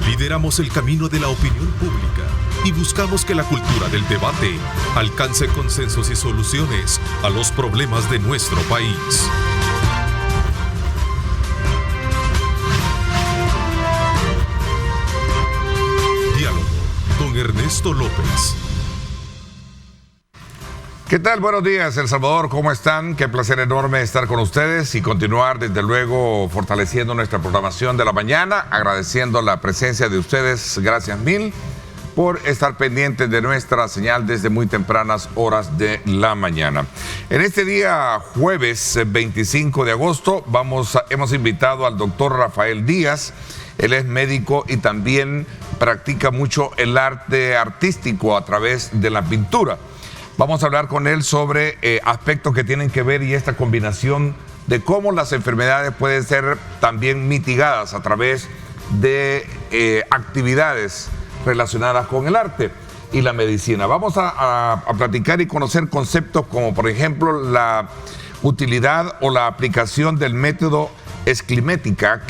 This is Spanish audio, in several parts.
Lideramos el camino de la opinión pública y buscamos que la cultura del debate alcance consensos y soluciones a los problemas de nuestro país. Diálogo con Ernesto López. ¿Qué tal? Buenos días, El Salvador. ¿Cómo están? Qué placer enorme estar con ustedes y continuar, desde luego, fortaleciendo nuestra programación de la mañana, agradeciendo la presencia de ustedes. Gracias mil por estar pendientes de nuestra señal desde muy tempranas horas de la mañana. En este día, jueves 25 de agosto, hemos invitado al doctor Rafael Díaz. Él es médico y también practica mucho el arte artístico a través de la pintura. Vamos a hablar con él sobre aspectos que tienen que ver y esta combinación de cómo las enfermedades pueden ser también mitigadas a través de actividades relacionadas con el arte y la medicina. Vamos a platicar y conocer conceptos como, por ejemplo, la utilidad o la aplicación del método esclimética,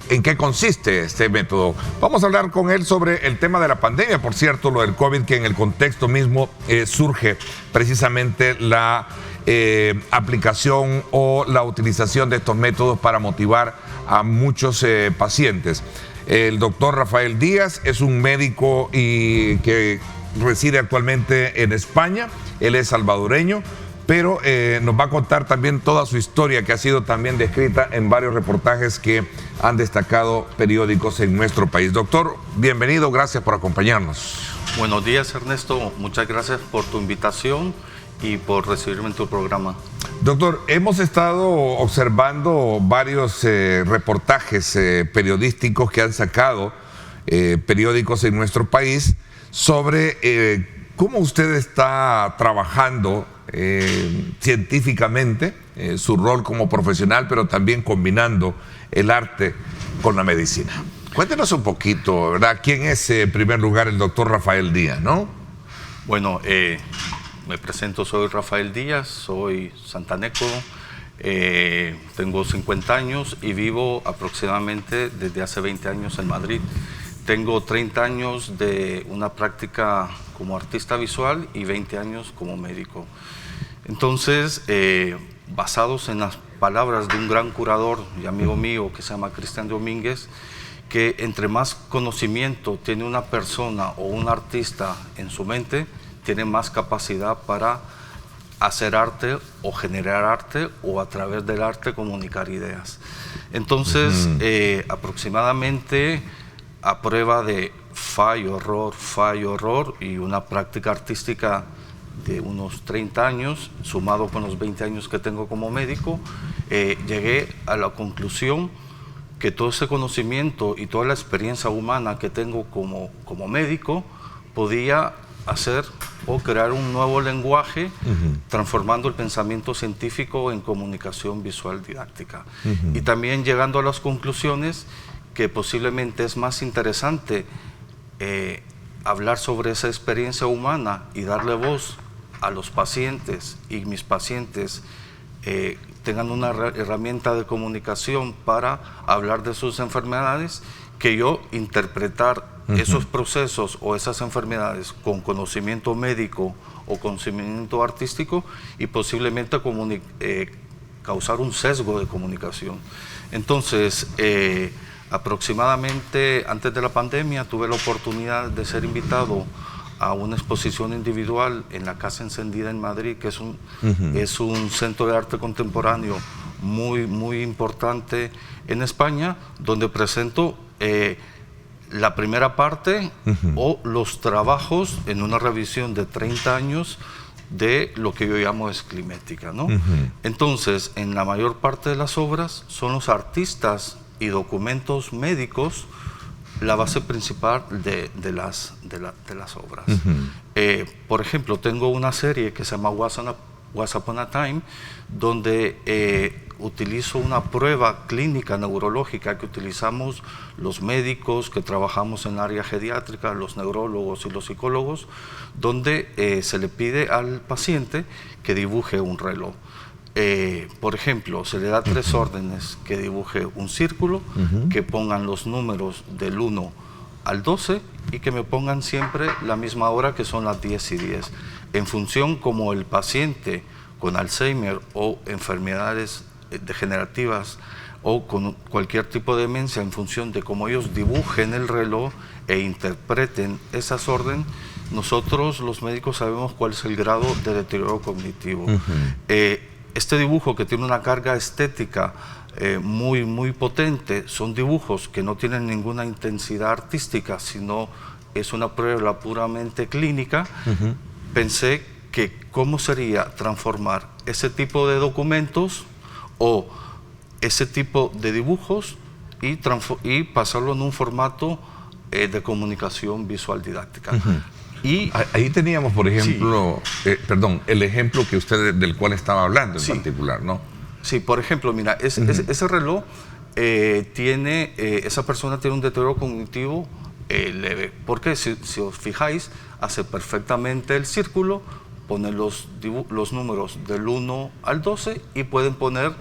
¿en qué consiste este método? Vamos a hablar con él sobre el tema de la pandemia, por cierto, lo del COVID, que en el contexto mismo surge precisamente la aplicación o la utilización de estos métodos para motivar a muchos pacientes. El doctor Rafael Díaz es un médico que reside actualmente en España. Él es salvadoreño, pero nos va a contar también toda su historia, que ha sido también descrita en varios reportajes que han destacado periódicos en nuestro país. Doctor, bienvenido, gracias por acompañarnos. Buenos días, Ernesto, muchas gracias por tu invitación y por recibirme en tu programa. Doctor, hemos estado observando varios reportajes periodísticos que han sacado periódicos en nuestro país sobre cómo usted está trabajando científicamente, su rol como profesional, pero también combinando el arte con la medicina. Cuéntenos un poquito, ¿verdad? ¿Quién es, en primer lugar, el doctor Rafael Díaz, no? Bueno, me presento, soy Rafael Díaz, soy santaneco, tengo 50 años y vivo aproximadamente desde hace 20 años en Madrid. Tengo 30 años de una práctica como artista visual y 20 años como médico. Entonces, basados en las palabras de un gran curador y amigo mío que se llama Cristian Domínguez, que entre más conocimiento tiene una persona o un artista en su mente, tiene más capacidad para hacer arte o generar arte o a través del arte comunicar ideas. Entonces, aproximadamente a prueba de fallo, error y una práctica artística de unos 30 años, sumado con los 20 años que tengo como médico, llegué a la conclusión que todo ese conocimiento y toda la experiencia humana que tengo como médico podía hacer o crear un nuevo lenguaje, transformando el pensamiento científico en comunicación visual didáctica. Y también llegando a las conclusiones que posiblemente es más interesante hablar sobre esa experiencia humana y darle voz a los pacientes, y mis pacientes tengan una herramienta de comunicación para hablar de sus enfermedades, que yo interpretar esos procesos o esas enfermedades con conocimiento médico o conocimiento artístico y posiblemente causar un sesgo de comunicación. Entonces, aproximadamente antes de la pandemia tuve la oportunidad de ser invitado a una exposición individual en la Casa Encendida en Madrid, que es un centro de arte contemporáneo muy importante en España, donde presento la primera parte o los trabajos en una revisión de 30 años de lo que yo llamo esclimética, ¿no? Entonces, en la mayor parte de las obras son los artistas y documentos médicos la base principal de las obras. Por ejemplo, tengo una serie que se llama Once Upon a Time, donde utilizo una prueba clínica neurológica que utilizamos los médicos que trabajamos en el área geriátrica, los neurólogos y los psicólogos, donde se le pide al paciente que dibuje un reloj. Por ejemplo, se le da 3 órdenes: que dibuje un círculo, que pongan los números del 1 al 12 y que me pongan siempre la misma hora, que son las 10:10. En función como el paciente con Alzheimer o enfermedades degenerativas o con cualquier tipo de demencia, en función de cómo ellos dibujen el reloj e interpreten esas órdenes, nosotros los médicos sabemos cuál es el grado de deterioro cognitivo. Este dibujo, que tiene una carga estética muy potente, son dibujos que no tienen ninguna intensidad artística, sino es una prueba puramente clínica. Pensé que cómo sería transformar ese tipo de documentos o ese tipo de dibujos y pasarlo en un formato de comunicación visual didáctica. Y ahí teníamos, por ejemplo, perdón, el ejemplo que usted del cual estaba hablando en Sí. particular, ¿no? Sí, por ejemplo, mira, ese reloj esa persona tiene un deterioro cognitivo leve. Porque si os fijáis, hace perfectamente el círculo, pone los números del 1 al 12 y pueden poner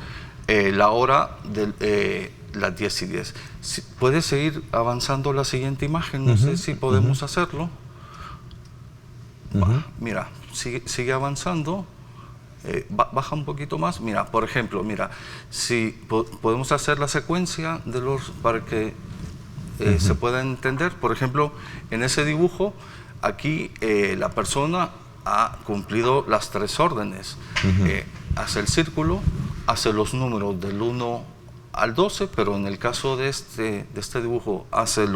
la hora de las 10:10. ¿Puede seguir avanzando la siguiente imagen? No sé si podemos hacerlo. Mira, sigue avanzando. Baja un poquito más. Mira, por ejemplo, mira, si podemos hacer la secuencia de para que se pueda entender. Por ejemplo, en ese dibujo, aquí la persona ha cumplido las 3 órdenes. Hace el círculo, hace los números del 1 al 12, pero en el caso de este dibujo hace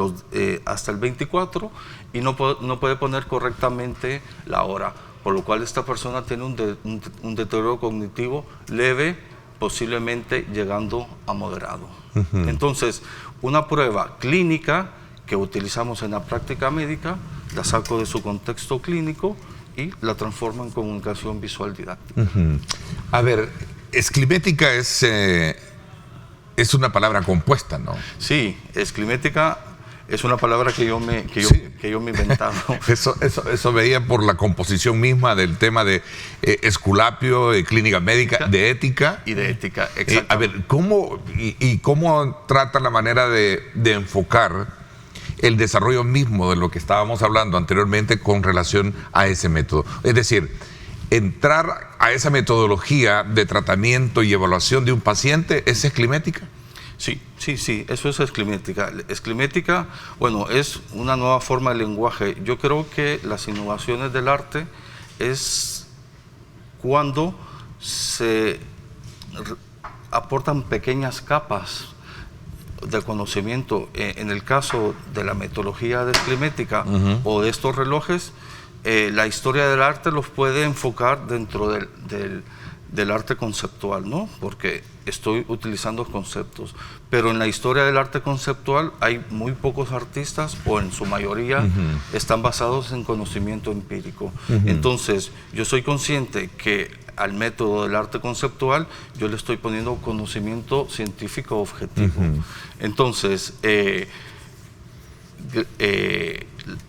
hasta el 24 y no puede poner correctamente la hora, por lo cual esta persona tiene un deterioro cognitivo leve, posiblemente llegando a moderado. Entonces, una prueba clínica que utilizamos en la práctica médica, la saco de su contexto clínico y la transformo en comunicación visual didáctica. A ver, esclimética es una palabra compuesta, ¿no? Sí, esclimética es una palabra que yo me he inventado. Eso veía por la composición misma del tema de esculapio, de clínica médica, de ética. Y de ética, exacto. A ver, ¿cómo trata la manera de enfocar el desarrollo mismo de lo que estábamos hablando anteriormente con relación a ese método? Es decir, entrar a esa metodología de tratamiento y evaluación de un paciente, ¿es esclimética? Sí, eso es esclimética. Esclimética, bueno, es una nueva forma de lenguaje. Yo creo que las innovaciones del arte es cuando se aportan pequeñas capas de conocimiento. En el caso de la metodología de esclimética o de estos relojes, la historia del arte los puede enfocar dentro del arte conceptual, ¿no? Porque estoy utilizando conceptos, pero en la historia del arte conceptual hay muy pocos artistas, o en su mayoría están basados en conocimiento empírico. Entonces, yo soy consciente que al método del arte conceptual yo le estoy poniendo conocimiento científico objetivo. Entonces,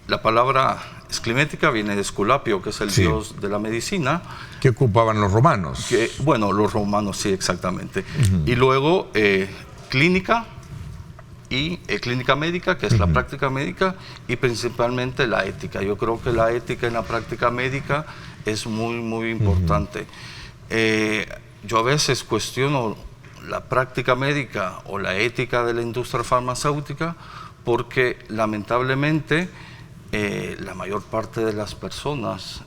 la palabra esclimética viene de Esculapio, que es el dios de la medicina. ¿Qué ocupaban los romanos? Bueno, los romanos, sí, exactamente. Y luego clínica y clínica médica, que es la práctica médica, y principalmente la ética. Yo creo que la ética en la práctica médica es muy importante. Yo a veces cuestiono la práctica médica o la ética de la industria farmacéutica porque lamentablemente la mayor parte de las personas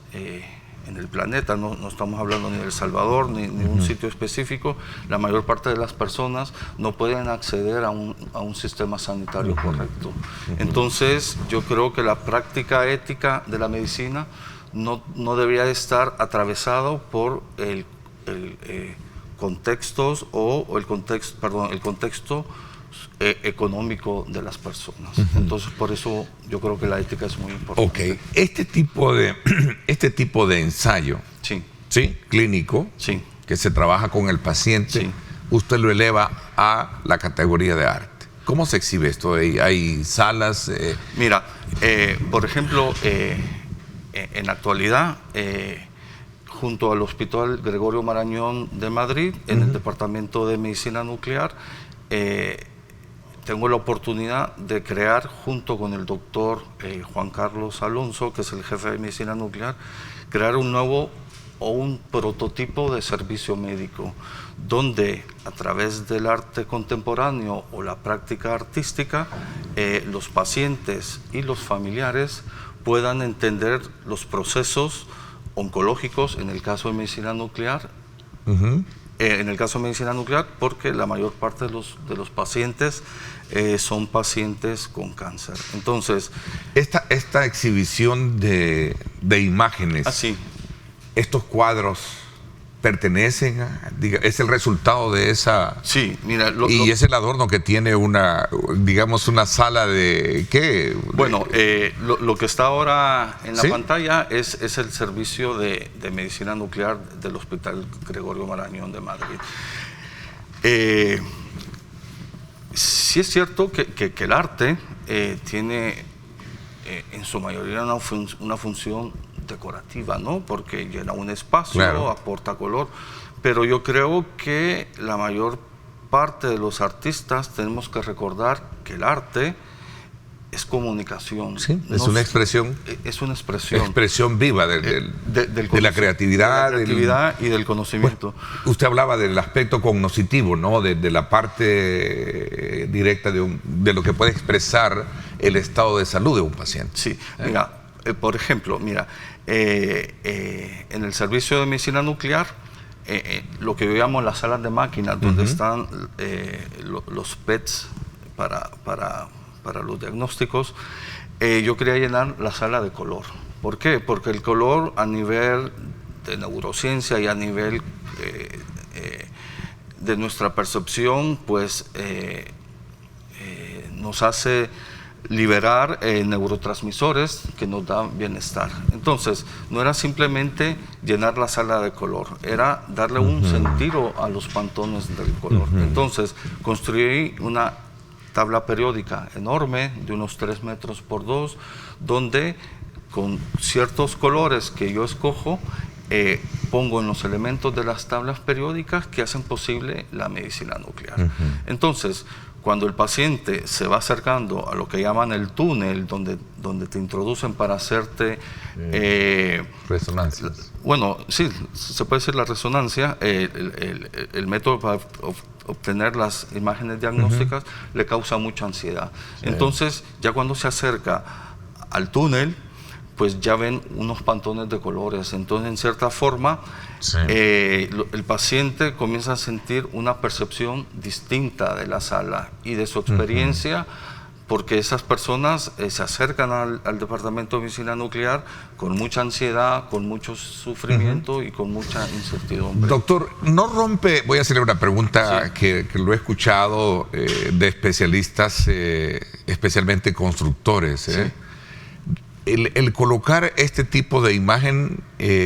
en el planeta, no estamos hablando ni de El Salvador ni un sitio específico, la mayor parte de las personas no pueden acceder a un sistema sanitario correcto. Entonces yo creo que la práctica ética de la medicina no debería estar atravesado por el contextos o el contexto económico de las personas. Entonces, por eso yo creo que la ética es muy importante. Ok, este tipo de ensayo, sí, clínico, sí, que se trabaja con el paciente, sí, usted lo eleva a la categoría de arte. ¿Cómo se exhibe esto? ¿Hay salas? Mira, por ejemplo, en la actualidad, junto al Hospital Gregorio Marañón de Madrid, en el Departamento de Medicina Nuclear, tengo la oportunidad de crear, junto con el doctor Juan Carlos Alonso, que es el jefe de medicina nuclear, crear un nuevo o un prototipo de servicio médico, donde a través del arte contemporáneo o la práctica artística, los pacientes y los familiares puedan entender los procesos oncológicos en el caso de medicina nuclear. En el caso de medicina nuclear, porque la mayor parte de los pacientes son pacientes con cáncer. Entonces, esta exhibición de imágenes, estos cuadros pertenecen es el resultado de esa... Sí, mira... es el adorno que tiene una sala de... ¿qué? Bueno, lo que está ahora en la pantalla es el servicio de medicina nuclear del Hospital Gregorio Marañón de Madrid. Sí es cierto que el arte tiene en su mayoría una función decorativa, ¿no? Porque llena un espacio, aporta color, pero yo creo que la mayor parte de los artistas tenemos que recordar que el arte es comunicación. Sí, es una expresión. Es una expresión. Expresión viva de la creatividad. Y del conocimiento. Bueno, usted hablaba del aspecto cognoscitivo, ¿no? De la parte directa de lo que puede expresar el estado de salud de un paciente. Sí, mira, por ejemplo, en el servicio de medicina nuclear, lo que veíamos las salas de máquinas, donde están los PETs para los diagnósticos, yo quería llenar la sala de color. ¿Por qué? Porque el color, a nivel de neurociencia y a nivel de nuestra percepción, pues nos hace liberar neurotransmisores que nos dan bienestar. Entonces, no era simplemente llenar la sala de color, era darle un sentido a los pantones del color. Entonces, construí una tabla periódica enorme de unos 3 metros por 2, donde con ciertos colores que yo escojo, pongo en los elementos de las tablas periódicas que hacen posible la medicina nuclear. Entonces, cuando el paciente se va acercando a lo que llaman el túnel, donde te introducen para hacerte... resonancias. Bueno, sí, se puede decir la resonancia, el método para obtener las imágenes diagnósticas le causa mucha ansiedad. Entonces, ya cuando se acerca al túnel, pues ya ven unos pantones de colores. Entonces, en cierta forma, el paciente comienza a sentir una percepción distinta de la sala y de su experiencia, porque esas personas se acercan al departamento de medicina nuclear con mucha ansiedad, con mucho sufrimiento y con mucha incertidumbre. Doctor, no rompe, voy a hacerle una pregunta que lo he escuchado de especialistas, especialmente constructores. El colocar este tipo de imagen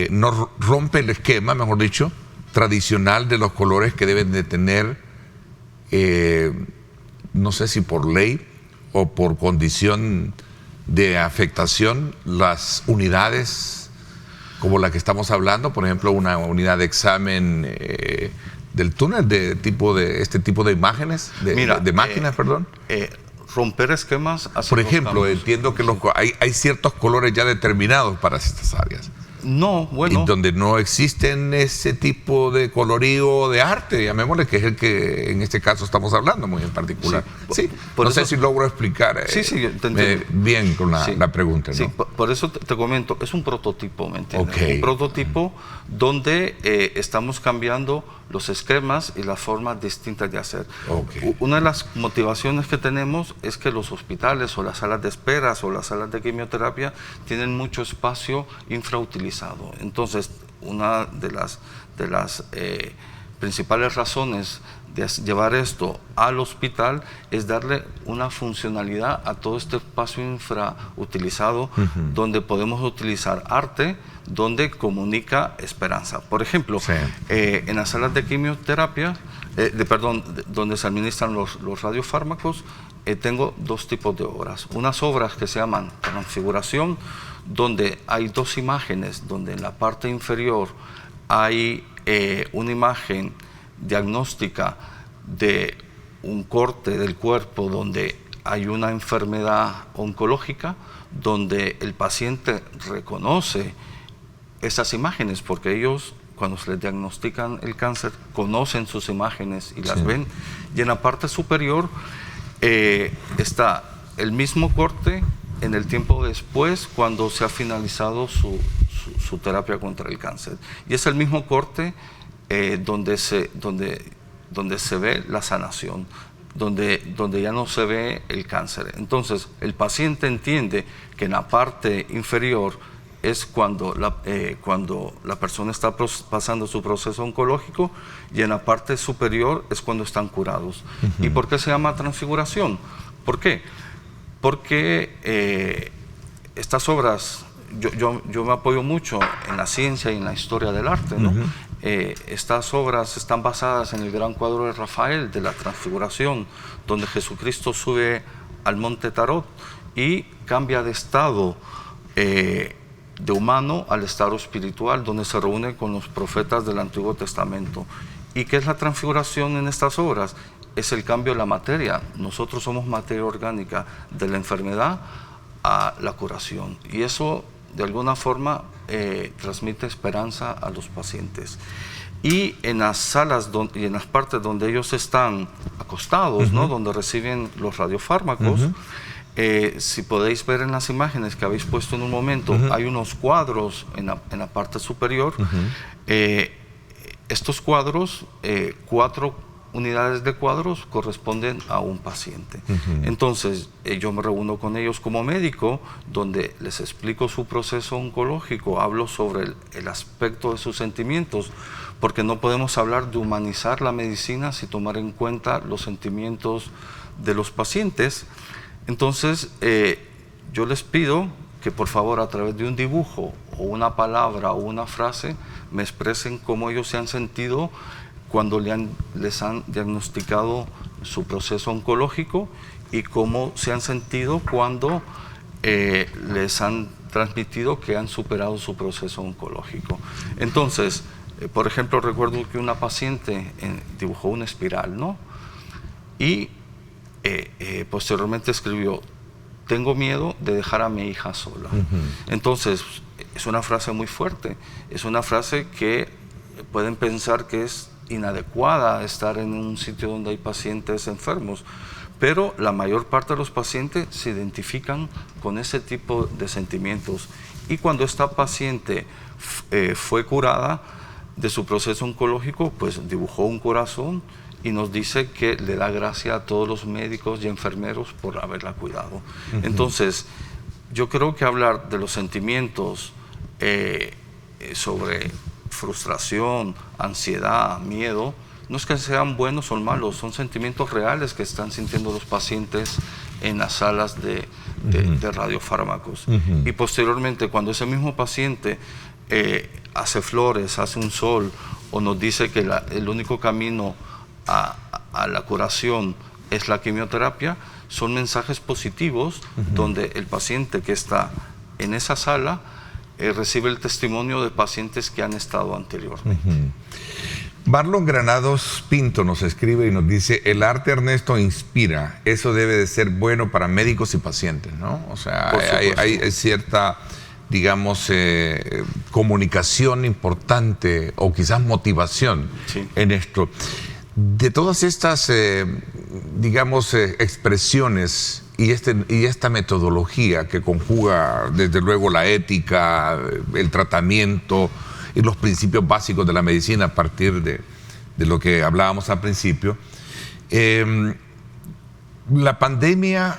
no rompe el esquema, mejor dicho, tradicional de los colores que deben de tener, no sé si por ley o por condición de afectación, las unidades como la que estamos hablando, por ejemplo, una unidad de examen del túnel de este tipo de imágenes, de máquinas, perdón. Romper esquemas. Por ejemplo, entiendo que hay ciertos colores ya determinados para estas áreas. No, bueno. Y donde no existen ese tipo de colorío de arte, llamémosle, que es el que en este caso estamos hablando muy en particular. Sí, no sé si logro explicar bien con la pregunta, ¿no? Sí, por eso te comento, es un prototipo, ¿me entiendes? Un prototipo donde estamos cambiando los esquemas y las formas distintas de hacer. Una de las motivaciones que tenemos es que los hospitales o las salas de esperas o las salas de quimioterapia tienen mucho espacio infrautilizado. Entonces, una de las principales razones de llevar esto al hospital es darle una funcionalidad a todo este espacio infrautilizado, donde podemos utilizar arte, donde comunica esperanza. Por ejemplo, en las salas de quimioterapia, donde se administran los radiofármacos, tengo 2 tipos de obras. Unas obras que se llaman transfiguración, donde hay 2 imágenes, donde en la parte inferior hay una imagen diagnóstica de un corte del cuerpo donde hay una enfermedad oncológica, donde el paciente reconoce esas imágenes, porque ellos, cuando se les diagnostican el cáncer, conocen sus imágenes y las ven. Y en la parte superior está el mismo corte en el tiempo después, cuando se ha finalizado su terapia contra el cáncer. Y es el mismo corte donde se ve la sanación, donde ya no se ve el cáncer. Entonces, el paciente entiende que en la parte inferior es cuando la persona está pasando su proceso oncológico, y en la parte superior es cuando están curados. ¿Y por qué se llama transfiguración? ¿Por qué? Porque estas obras, yo me apoyo mucho en la ciencia y en la historia del arte, ¿no? Estas obras están basadas en el gran cuadro de Rafael de la Transfiguración, donde Jesucristo sube al monte Tarot y cambia de estado de humano al estado espiritual, donde se reúne con los profetas del Antiguo Testamento. ¿Y qué es la transfiguración en estas obras? Es el cambio de la materia. Nosotros somos materia orgánica, de la enfermedad a la curación. Y eso, de alguna forma, transmite esperanza a los pacientes. Y en las salas y en las partes donde ellos están acostados, ¿no? Donde reciben los radiofármacos, si podéis ver en las imágenes que habéis puesto en un momento, hay unos cuadros en la parte superior. Estos cuadros, 4 unidades de cuadros corresponden a un paciente. Entonces, yo me reúno con ellos como médico, donde les explico su proceso oncológico, hablo sobre el aspecto de sus sentimientos, porque no podemos hablar de humanizar la medicina sin tomar en cuenta los sentimientos de los pacientes. Entonces, yo les pido que por favor, a través de un dibujo o una palabra o una frase, me expresen cómo ellos se han sentido cuando les han diagnosticado su proceso oncológico, y cómo se han sentido cuando les han transmitido que han superado su proceso oncológico. Entonces, por ejemplo, recuerdo que una paciente dibujó una espiral, ¿no? Y posteriormente escribió: tengo miedo de dejar a mi hija sola. Entonces, es una frase muy fuerte, es una frase que pueden pensar que es inadecuada estar en un sitio donde hay pacientes enfermos, pero la mayor parte de los pacientes se identifican con ese tipo de sentimientos. Y cuando esta paciente fue curada de su proceso oncológico, pues dibujó un corazón y nos dice que le da gracias a todos los médicos y enfermeros por haberla cuidado. Entonces, yo creo que hablar de los sentimientos sobre frustración, ansiedad, miedo, no es que sean buenos o malos, son sentimientos reales que están sintiendo los pacientes en las salas de radiofármacos. Y posteriormente, cuando ese mismo paciente hace flores, hace un sol, o nos dice que el único camino a la curación es la quimioterapia, son mensajes positivos donde el paciente que está en esa sala recibe el testimonio de pacientes que han estado anteriormente. Marlon Granados Pinto nos escribe y nos dice: el arte, Ernesto, inspira. Eso debe de ser bueno para médicos y pacientes, ¿no? O sea, hay cierta, digamos, comunicación importante, o quizás motivación en esto. De todas estas, digamos, expresiones y esta metodología que conjuga, desde luego, la ética, el tratamiento y los principios básicos de la medicina, a partir de lo que hablábamos al principio, la pandemia,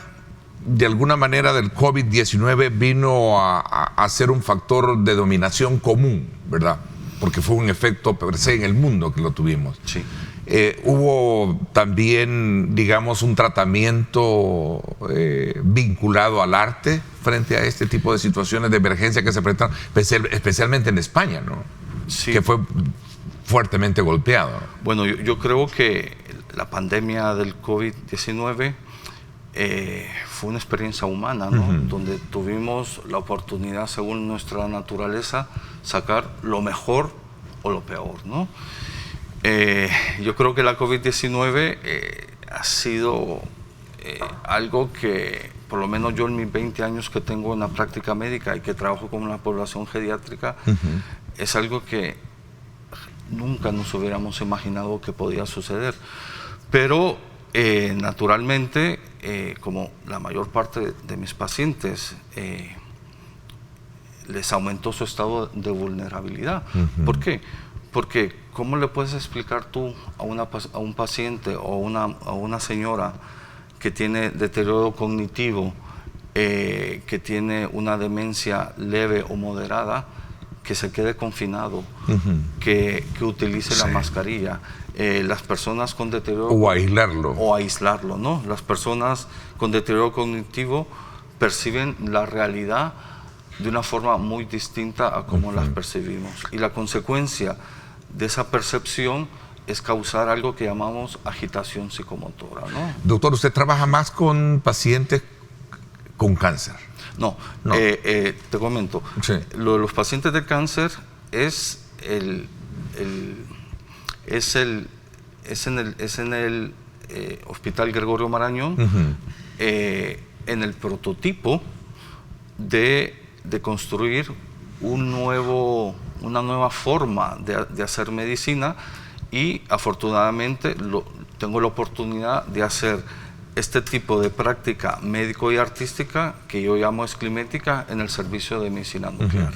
de alguna manera, del COVID-19 vino a ser un factor de dominación común, ¿verdad? Porque fue un efecto per se en el mundo que lo tuvimos. Sí. Hubo también, digamos, un tratamiento vinculado al arte frente a este tipo de situaciones de emergencia que se presentaron, especialmente en España, ¿no? Sí. Que fue fuertemente golpeado. Bueno, yo creo que la pandemia del COVID-19 fue una experiencia humana, ¿no? Donde tuvimos la oportunidad, según nuestra naturaleza, sacar lo mejor o lo peor, ¿no? Yo creo que la COVID-19 ha sido algo que, por lo menos yo en mis 20 años que tengo en la práctica médica y que trabajo con la población geriátrica, es algo que nunca nos hubiéramos imaginado que podía suceder. Pero naturalmente, como la mayor parte de mis pacientes, les aumentó su estado de vulnerabilidad. ¿Por qué? Porque ¿cómo le puedes explicar tú a un paciente o a una señora que tiene deterioro cognitivo, que tiene una demencia leve o moderada, que se quede confinado, que utilice la mascarilla? Las personas con deterioro... O aislarlo. O aislarlo, ¿no? Las personas con deterioro cognitivo perciben la realidad de una forma muy distinta a cómo las percibimos. Y la consecuencia de esa percepción es causar algo que llamamos agitación psicomotora, ¿no? Doctor, ¿usted trabaja más con pacientes con cáncer? No. Te comento. Sí. Lo de los pacientes de cáncer es en el Hospital Gregorio Marañón, en el prototipo de construir una nueva forma de hacer medicina, y afortunadamente tengo la oportunidad de hacer este tipo de práctica médico y artística que yo llamo esclimética en el servicio de medicina nuclear.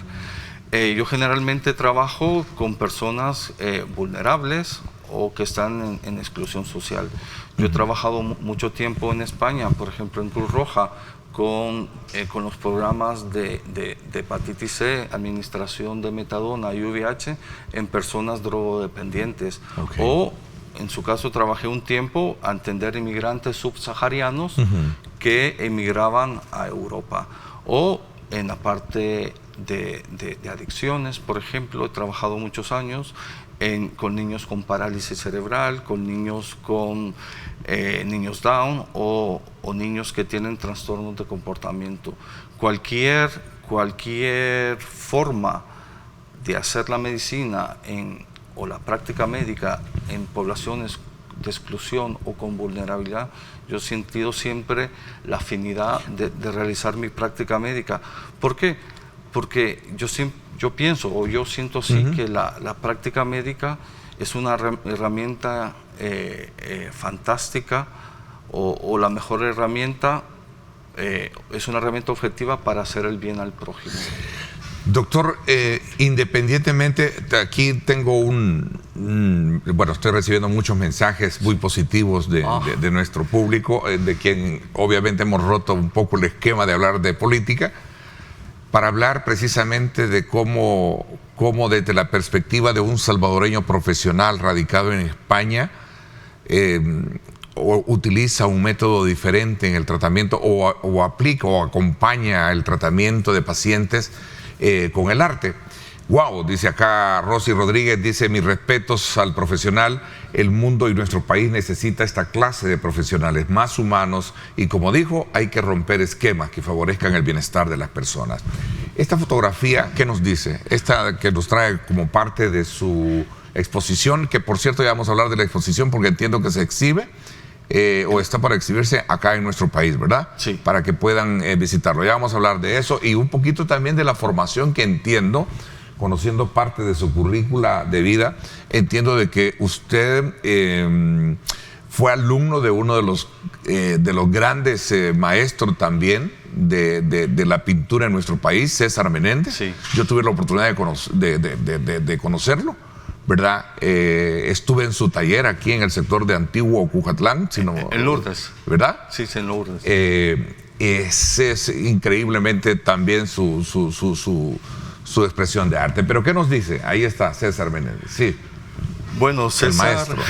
Yo generalmente trabajo con personas vulnerables o que están en exclusión social. Yo he trabajado mucho tiempo en España, por ejemplo en Cruz Roja, con los programas de hepatitis C, administración de metadona y VIH en personas drogodependientes. O en su caso trabajé un tiempo a atender inmigrantes subsaharianos que emigraban a Europa. O en la parte de adicciones, por ejemplo, he trabajado muchos años con niños con parálisis cerebral, con niños con niños Down o niños que tienen trastornos de comportamiento. Cualquier forma de hacer la medicina o la práctica médica en poblaciones de exclusión o con vulnerabilidad, yo he sentido siempre la afinidad de realizar mi práctica médica. ¿Por qué? Porque yo siento así que la práctica médica es una herramienta fantástica, o la mejor herramienta, es una herramienta objetiva para hacer el bien al prójimo. Doctor, independientemente, aquí tengo bueno, estoy recibiendo muchos mensajes muy positivos de nuestro público, de quien obviamente hemos roto un poco el esquema de hablar de política, para hablar precisamente de cómo desde la perspectiva de un salvadoreño profesional radicado en España, utiliza un método diferente en el tratamiento o aplica o acompaña el tratamiento de pacientes con el arte. Wow, dice acá Rosy Rodríguez, dice: mis respetos al profesional, el mundo y nuestro país necesita esta clase de profesionales más humanos y, como dijo, hay que romper esquemas que favorezcan el bienestar de las personas. Esta fotografía, ¿qué nos dice? Esta que nos trae como parte de su exposición, que por cierto ya vamos a hablar de la exposición porque entiendo que se exhibe o está para exhibirse acá en nuestro país, ¿verdad? Sí. Para que puedan visitarlo. Ya vamos a hablar de eso y un poquito también de la formación que entiendo, conociendo parte de su currícula de vida, entiendo de que usted fue alumno de uno de los grandes maestros también de la pintura en nuestro país, César Menéndez. Sí. Yo tuve la oportunidad de conocerlo, ¿verdad? Estuve en su taller aquí en el sector de Antiguo Cujatlán. En Lourdes. ¿Verdad? Sí, en Lourdes. Es increíblemente también su expresión de arte. Pero ¿qué nos dice? Ahí está César Menéndez. Sí. Bueno, César, el maestro.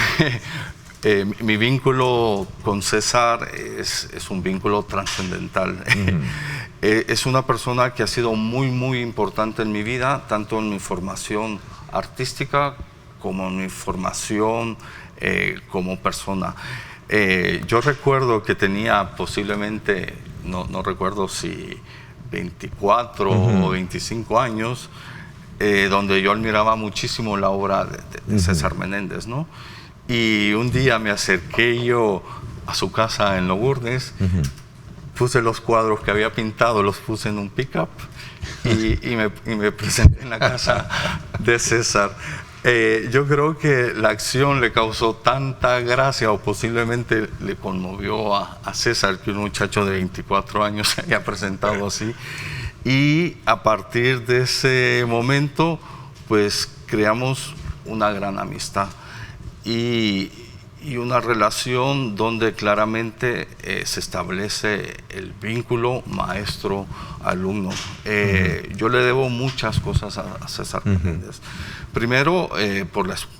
Mi vínculo con César es un vínculo trascendental. Es una persona que ha sido muy, muy importante en mi vida, tanto en mi formación artística como en mi formación como persona. Yo recuerdo que tenía posiblemente, no recuerdo si 24 o 25 años, donde yo admiraba muchísimo la obra de César Menéndez, ¿no? Y un día me acerqué yo a su casa en Lourdes. Puse los cuadros que había pintado, los puse en un pickup y me presenté en la casa de César. Yo creo que la acción le causó tanta gracia, o posiblemente le conmovió a César, que un muchacho de 24 años se haya presentado así. Y a partir de ese momento, pues creamos una gran amistad y una relación donde claramente se establece el vínculo maestro-alumno. Yo le debo muchas cosas a César Menéndez. Primero,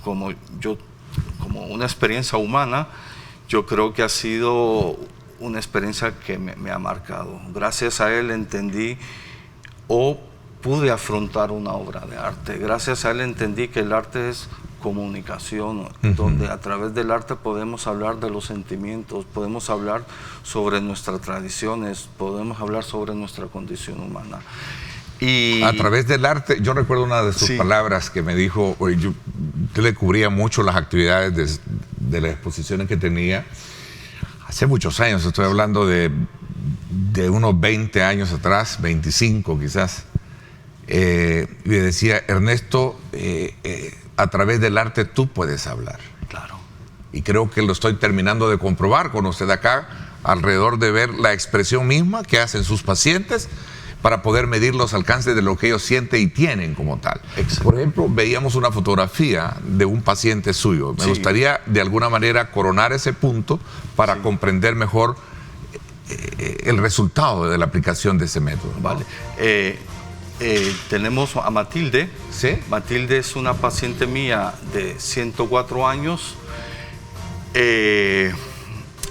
como una experiencia humana, yo creo que ha sido una experiencia que me ha marcado. Gracias a él entendí pude afrontar una obra de arte. Gracias a él entendí que el arte es comunicación, donde a través del arte podemos hablar de los sentimientos, podemos hablar sobre nuestras tradiciones, podemos hablar sobre nuestra condición humana. Y a través del arte, yo recuerdo una de sus palabras que me dijo, yo le cubría mucho las actividades de las exposiciones que tenía hace muchos años, estoy hablando de unos 20 años atrás, 25 quizás, y le decía, Ernesto, a través del arte tú puedes hablar. Claro. Y creo que lo estoy terminando de comprobar con usted acá, alrededor de ver la expresión misma que hacen sus pacientes para poder medir los alcances de lo que ellos sienten y tienen como tal. Exacto. Por ejemplo, veíamos una fotografía de un paciente suyo. Me gustaría de alguna manera coronar ese punto para comprender mejor el resultado de la aplicación de ese método, ¿no? Vale. Tenemos a Matilde. ¿Sí? Matilde es una paciente mía de 104 años.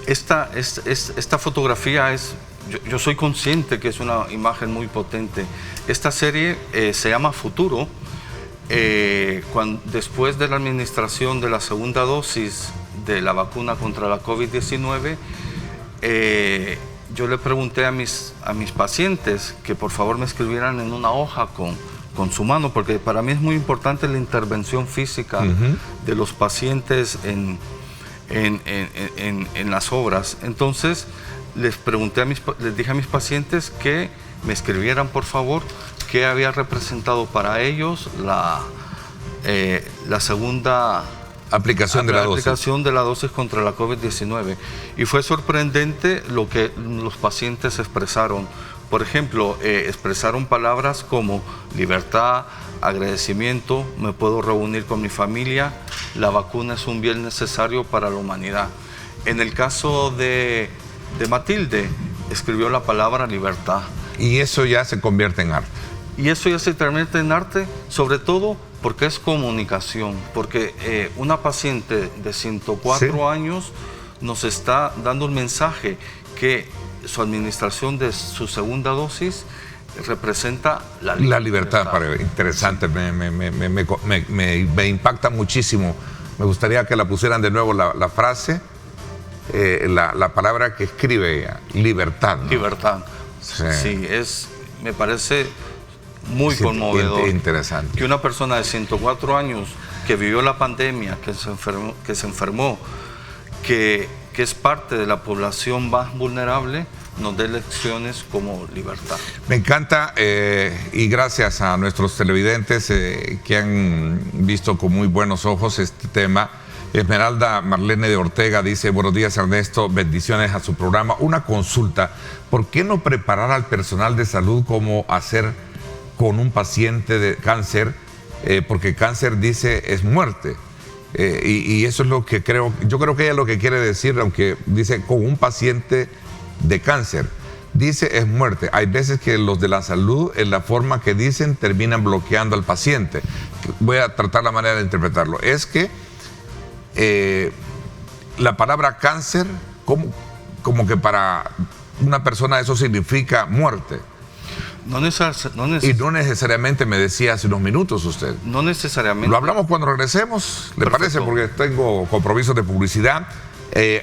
Esta fotografía es... Yo soy consciente que es una imagen muy potente. Esta serie se llama Futuro. Después de la administración de la segunda dosis de la vacuna contra la COVID-19, yo le pregunté a mis pacientes que por favor me escribieran en una hoja con su mano, porque para mí es muy importante la intervención física de los pacientes en las obras. Entonces les dije a mis pacientes que me escribieran por favor qué había representado para ellos la segunda aplicación de la dosis contra la COVID-19. Y fue sorprendente lo que los pacientes expresaron. Por ejemplo, expresaron palabras como libertad, agradecimiento, me puedo reunir con mi familia, la vacuna es un bien necesario para la humanidad. En el caso de Matilde, escribió la palabra libertad. Y eso ya se convierte en arte. Y eso ya se convierte en arte, sobre todo porque es comunicación, porque una paciente de 104 años nos está dando un mensaje que su administración de su segunda dosis representa la libertad. Interesante, me impacta muchísimo. Me gustaría que la pusieran de nuevo la frase, la palabra que escribe ella, libertad, ¿no? Libertad. Sí, me parece muy conmovedor. Interesante. Que una persona de 104 años que vivió la pandemia, que se enfermó, que es parte de la población más vulnerable, nos dé lecciones como libertad. Me encanta y gracias a nuestros televidentes que han visto con muy buenos ojos este tema. Esmeralda Marlene de Ortega dice, buenos días Ernesto, bendiciones a su programa. Una consulta, ¿por qué no preparar al personal de salud como hacer con un paciente de cáncer? Porque cáncer, dice, es muerte. Y eso es lo que yo creo que ella lo que quiere decir, aunque dice con un paciente de cáncer, dice es muerte. Hay veces que los de la salud, en la forma que dicen, terminan bloqueando al paciente. Voy a tratar la manera de interpretarlo. Es que la palabra cáncer, como que para una persona eso significa muerte. Y no necesariamente, me decía hace unos minutos usted. No necesariamente. Lo hablamos cuando regresemos, ¿le parece? Porque tengo compromisos de publicidad.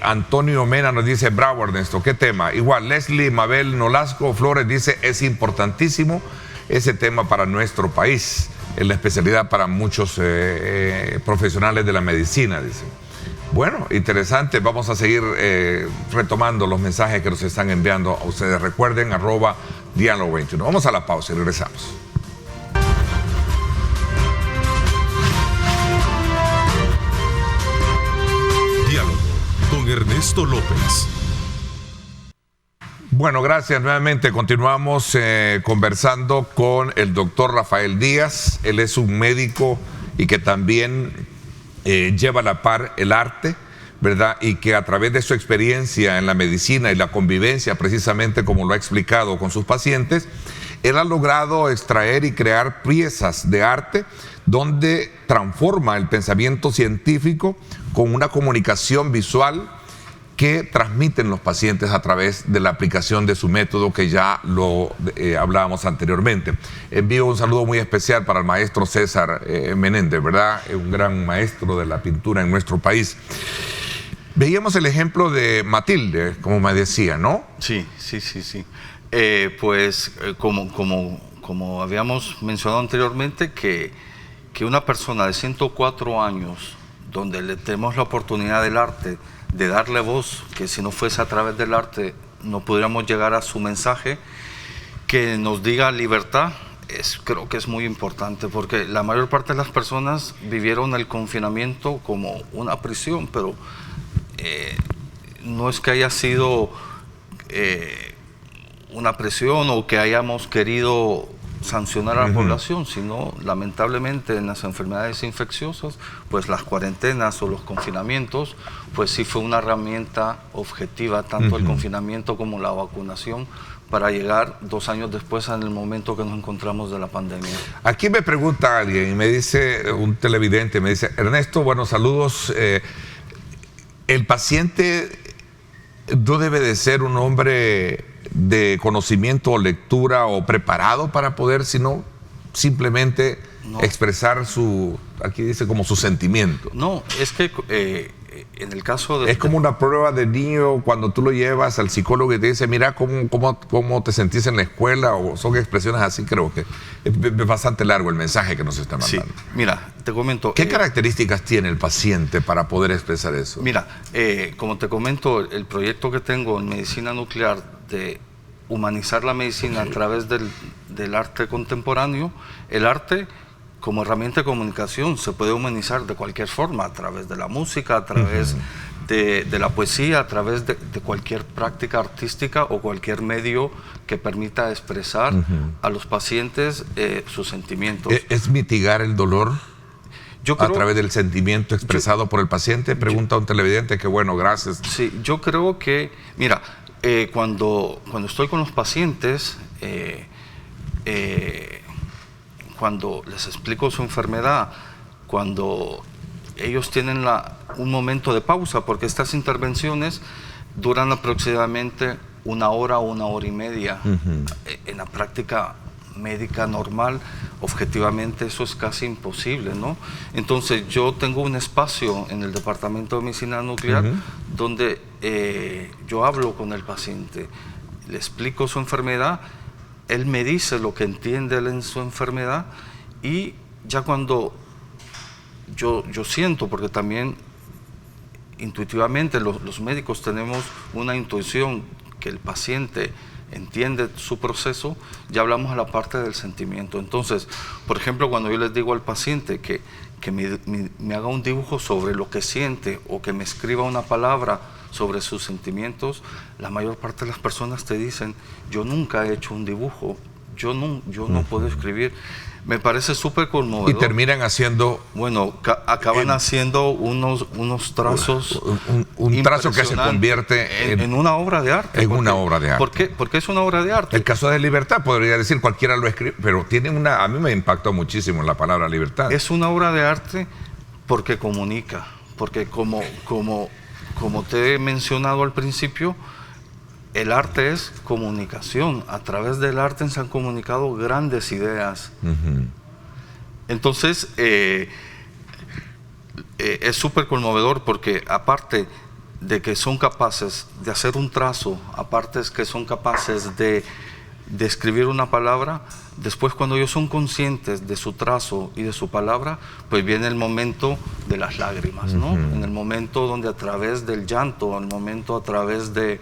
Antonio Mena nos dice, bravo Ernesto, ¿qué tema? Igual, Leslie Mabel Nolasco Flores dice, es importantísimo ese tema para nuestro país, es la especialidad para muchos profesionales de la medicina, dice. Bueno, interesante. Vamos a seguir retomando los mensajes que nos están enviando a ustedes. Recuerden, @Diálogo21. Vamos a la pausa y regresamos. Diálogo con Ernesto López. Bueno, gracias. Nuevamente continuamos conversando con el doctor Rafael Díaz. Él es un médico y que también lleva a la par el arte, ¿verdad? Y que a través de su experiencia en la medicina y la convivencia, precisamente como lo ha explicado con sus pacientes, él ha logrado extraer y crear piezas de arte donde transforma el pensamiento científico con una comunicación visual que transmiten los pacientes a través de la aplicación de su método, que ya lo hablábamos anteriormente. Envío un saludo muy especial para el maestro César Menéndez, ¿verdad? Un gran maestro de la pintura en nuestro país. Veíamos el ejemplo de Matilde, como me decía, ¿no? Sí. Como habíamos mencionado anteriormente, que una persona de 104 años, donde le tenemos la oportunidad del arte, de darle voz, que si no fuese a través del arte no pudiéramos llegar a su mensaje, que nos diga libertad, creo que es muy importante, porque la mayor parte de las personas vivieron el confinamiento como una prisión, pero no es que haya sido una presión o que hayamos querido sancionar a la población, sino lamentablemente en las enfermedades infecciosas, pues las cuarentenas o los confinamientos, pues sí fue una herramienta objetiva, tanto el confinamiento como la vacunación, para llegar 2 años después en el momento que nos encontramos de la pandemia. Aquí me pregunta alguien y me dice, un televidente, me dice: Ernesto, buenos saludos, el paciente no debe de ser un hombre de conocimiento o lectura o preparado para poder, sino simplemente expresar aquí dice como su sentimiento. No, es que en el caso de... Es como una prueba de niño cuando tú lo llevas al psicólogo y te dice: mira cómo te sentís en la escuela, o son expresiones así. Creo que es bastante largo el mensaje que nos está mandando. Sí, mira, te comento... ¿Qué características tiene el paciente para poder expresar eso? Mira, como te comento, el proyecto que tengo en medicina nuclear de humanizar la medicina a través del arte contemporáneo, el arte como herramienta de comunicación se puede humanizar de cualquier forma, a través de la música, a través de la poesía, a través de cualquier práctica artística o cualquier medio que permita expresar a los pacientes sus sentimientos. ¿Es mitigar el dolor yo creo, a través del sentimiento expresado por el paciente? Pregunta un televidente. Que bueno, gracias. Sí, yo creo que, mira, cuando estoy con los pacientes, cuando les explico su enfermedad, cuando ellos tienen un momento de pausa, porque estas intervenciones duran aproximadamente 1 hora o 1 hora y media. En la práctica médica normal, objetivamente eso es casi imposible, ¿no? Entonces yo tengo un espacio en el departamento de medicina nuclear donde yo hablo con el paciente, le explico su enfermedad, él me dice lo que entiende él en su enfermedad, y ya cuando yo siento, porque también intuitivamente los médicos tenemos una intuición que el paciente entiende su proceso, ya hablamos a la parte del sentimiento. Entonces, por ejemplo, cuando yo les digo al paciente que me haga un dibujo sobre lo que siente, o que me escriba una palabra sobre sus sentimientos, la mayor parte de las personas te dicen: yo nunca he hecho un dibujo, yo no puedo escribir. Me parece súper conmovedor. Y terminan haciendo... Bueno, acaban haciendo unos trazos... Un trazo que se convierte en una obra de arte. Una obra de arte. ¿Por qué es una obra de arte? El caso de libertad, podría decir, cualquiera lo escribe, pero tiene a mí me impactó muchísimo la palabra libertad. Es una obra de arte porque comunica, porque como te he mencionado al principio, el arte es comunicación. A través del arte se han comunicado grandes ideas. Entonces, es súper conmovedor, porque aparte de que son capaces de hacer un trazo, aparte es que son capaces de de escribir una palabra, después cuando ellos son conscientes de su trazo y de su palabra, pues viene el momento de las lágrimas, ¿no? En el momento donde a través del llanto, en el momento a través de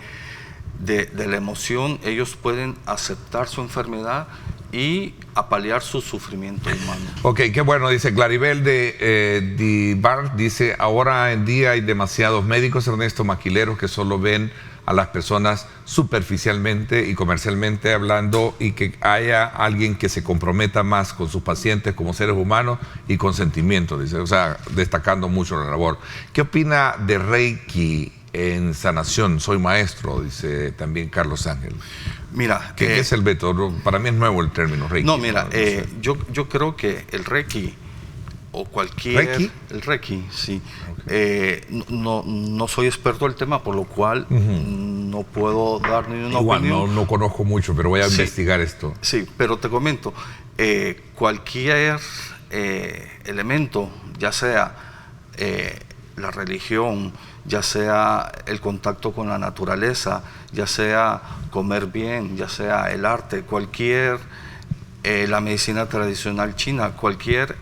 la emoción, ellos pueden aceptar su enfermedad y apalear su sufrimiento humano. Ok, qué bueno, dice Claribel de Dibar, dice, ahora en día hay demasiados médicos, Ernesto, maquileros que solo ven a las personas superficialmente y comercialmente hablando, y que haya alguien que se comprometa más con sus pacientes como seres humanos y con sentimientos, dice, o sea, destacando mucho la labor. ¿Qué opina de Reiki en sanación? Soy maestro, dice también Carlos Ángel. Mira, ¿Qué es el método? Para mí es nuevo el término Reiki. No, mira, yo creo que el Reiki o cualquier... ¿Reiki? El Reiki, sí. Okay. No soy experto del tema, por lo cual no puedo dar ni una opinión. No conozco mucho, pero voy a investigar esto. Sí, pero te comento, cualquier elemento, ya sea la religión, ya sea el contacto con la naturaleza, ya sea comer bien, ya sea el arte, la medicina tradicional china, cualquier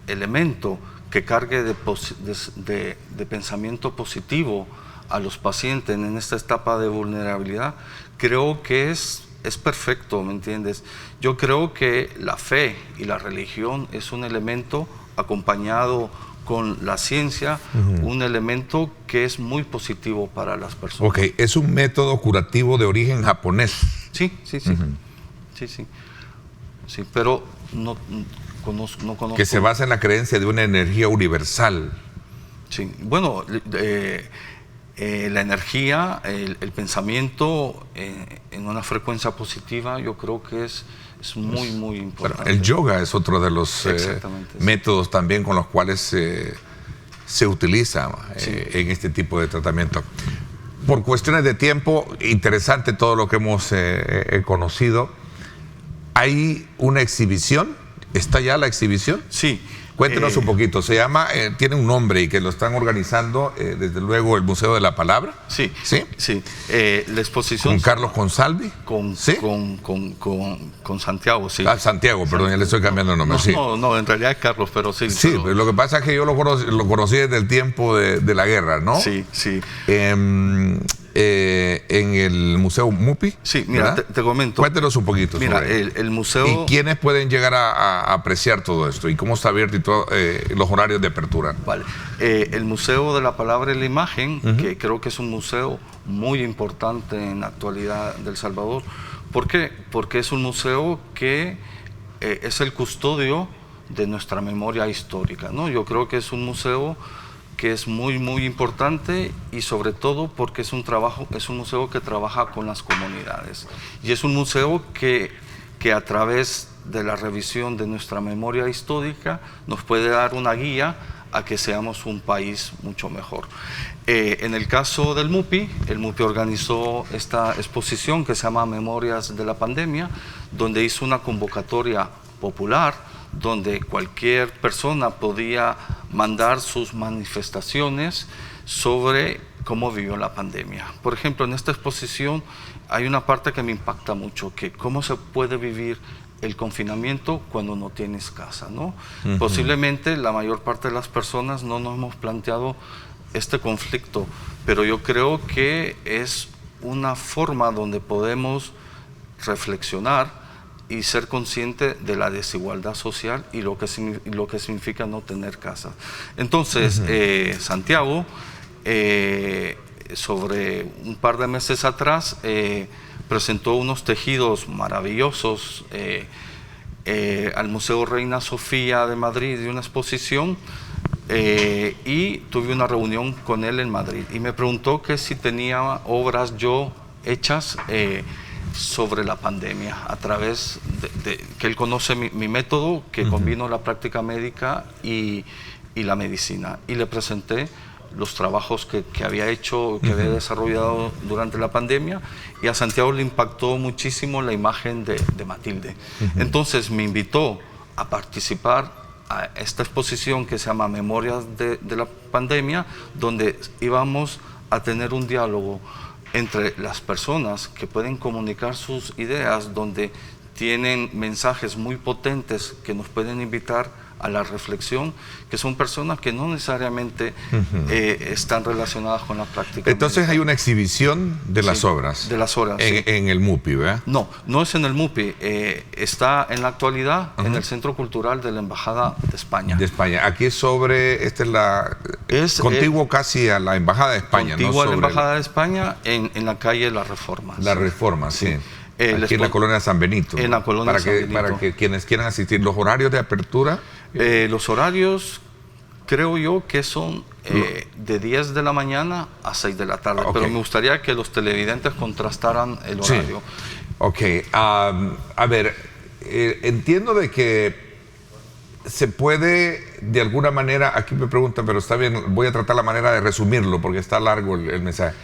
elemento que cargue de pensamiento positivo a los pacientes en esta etapa de vulnerabilidad, creo que es perfecto, ¿me entiendes? Yo creo que la fe y la religión es un elemento acompañado con la ciencia, un elemento que es muy positivo para las personas. Ok, es un método curativo de origen japonés. Sí. Sí, pero no conozco. Que se basa en la creencia de una energía universal. Sí, bueno, la energía, el pensamiento en una frecuencia positiva, yo creo que es muy importante. Bueno, el yoga es otro de los métodos también con los cuales se utiliza en este tipo de tratamiento. Por cuestiones de tiempo, interesante todo lo que hemos conocido. ¿Hay una exhibición? ¿Está ya la exhibición? Sí. Cuéntenos un poquito. Se llama, tiene un nombre y que lo están organizando, desde luego, el Museo de la Palabra. Sí. ¿Sí? Sí. La exposición... ¿Con Carlos Consalvi? ¿Sí? Con Santiago, sí. Santiago, perdón, ya le estoy cambiando el nombre. No, en realidad es Carlos, pero sí. Sí, pero lo que pasa es que yo lo conocí desde el tiempo de la guerra, ¿no? Sí. En el Museo MUPI. Sí, mira, te comento. Cuéntenos un poquito. Mira, sobre el museo... ¿Y quiénes pueden llegar a apreciar todo esto? ¿Y cómo está abierto y todo, los horarios de apertura? Vale. El Museo de la Palabra y la Imagen, que creo que es un museo muy importante en la actualidad de El Salvador. ¿Por qué? Porque es un museo que es el custodio de nuestra memoria histórica, ¿no? Yo creo que es un museo que es muy importante, y sobre todo porque es un museo que trabaja con las comunidades, y es un museo que a través de la revisión de nuestra memoria histórica nos puede dar una guía a que seamos un país mucho mejor. En el caso del MUPI, el MUPI organizó esta exposición que se llama Memorias de la Pandemia, donde hizo una convocatoria popular donde cualquier persona podía mandar sus manifestaciones sobre cómo vivió la pandemia. Por ejemplo, en esta exposición hay una parte que me impacta mucho, que cómo se puede vivir el confinamiento cuando no tienes casa, ¿no? Posiblemente la mayor parte de las personas no nos hemos planteado este conflicto, pero yo creo que es una forma donde podemos reflexionar y ser consciente de la desigualdad social y lo que significa no tener casa. Entonces, Santiago, sobre un par de meses atrás, presentó unos tejidos maravillosos al Museo Reina Sofía de Madrid, de una exposición, y tuve una reunión con él en Madrid, y me preguntó que si tenía obras yo hechas sobre la pandemia, a través de que él conoce mi método, que combino la práctica médica y la medicina, y le presenté los trabajos que había hecho, que había desarrollado durante la pandemia, y a Santiago le impactó muchísimo la imagen de Matilde. Entonces me invitó a participar a esta exposición que se llama Memorias de la Pandemia, donde íbamos a tener un diálogo entre las personas que pueden comunicar sus ideas, donde tienen mensajes muy potentes que nos pueden invitar a la reflexión, que son personas que no necesariamente están relacionadas con la práctica. Entonces médica. hay una exhibición de las obras. De las obras, sí. En el MUPI, ¿verdad? No, no es en el MUPI, está en la actualidad en el Centro Cultural de la Embajada de España. De España. Aquí es sobre, contiguo casi a la Embajada de España. Contiguo ¿no? a la Embajada de España en la calle La Reforma. La Reforma, sí. Aquí en la colonia San Benito. En la colonia San Benito. Para que quienes quieran asistir, los horarios de apertura. Los horarios, creo yo que son de 10 de la mañana a 6 de la tarde, pero me gustaría que los televidentes contrastaran el horario. Sí. Ok, a ver, entiendo de que se puede de alguna manera, aquí me preguntan, pero está bien, voy a tratar la manera de resumirlo porque está largo el mensaje.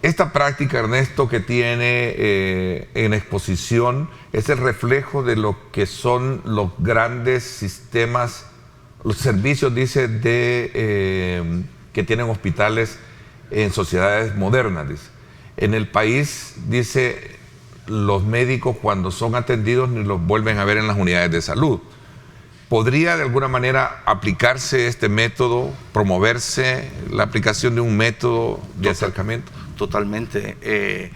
Esta práctica, Ernesto, que tiene en exposición es el reflejo de lo que son los grandes sistemas, los servicios, dice, que tienen hospitales en sociedades modernas. Dice. En el país, dice, los médicos cuando son atendidos ni los vuelven a ver en las unidades de salud. ¿Podría de alguna manera aplicarse este método, promoverse la aplicación de un método de acercamiento? Totalmente.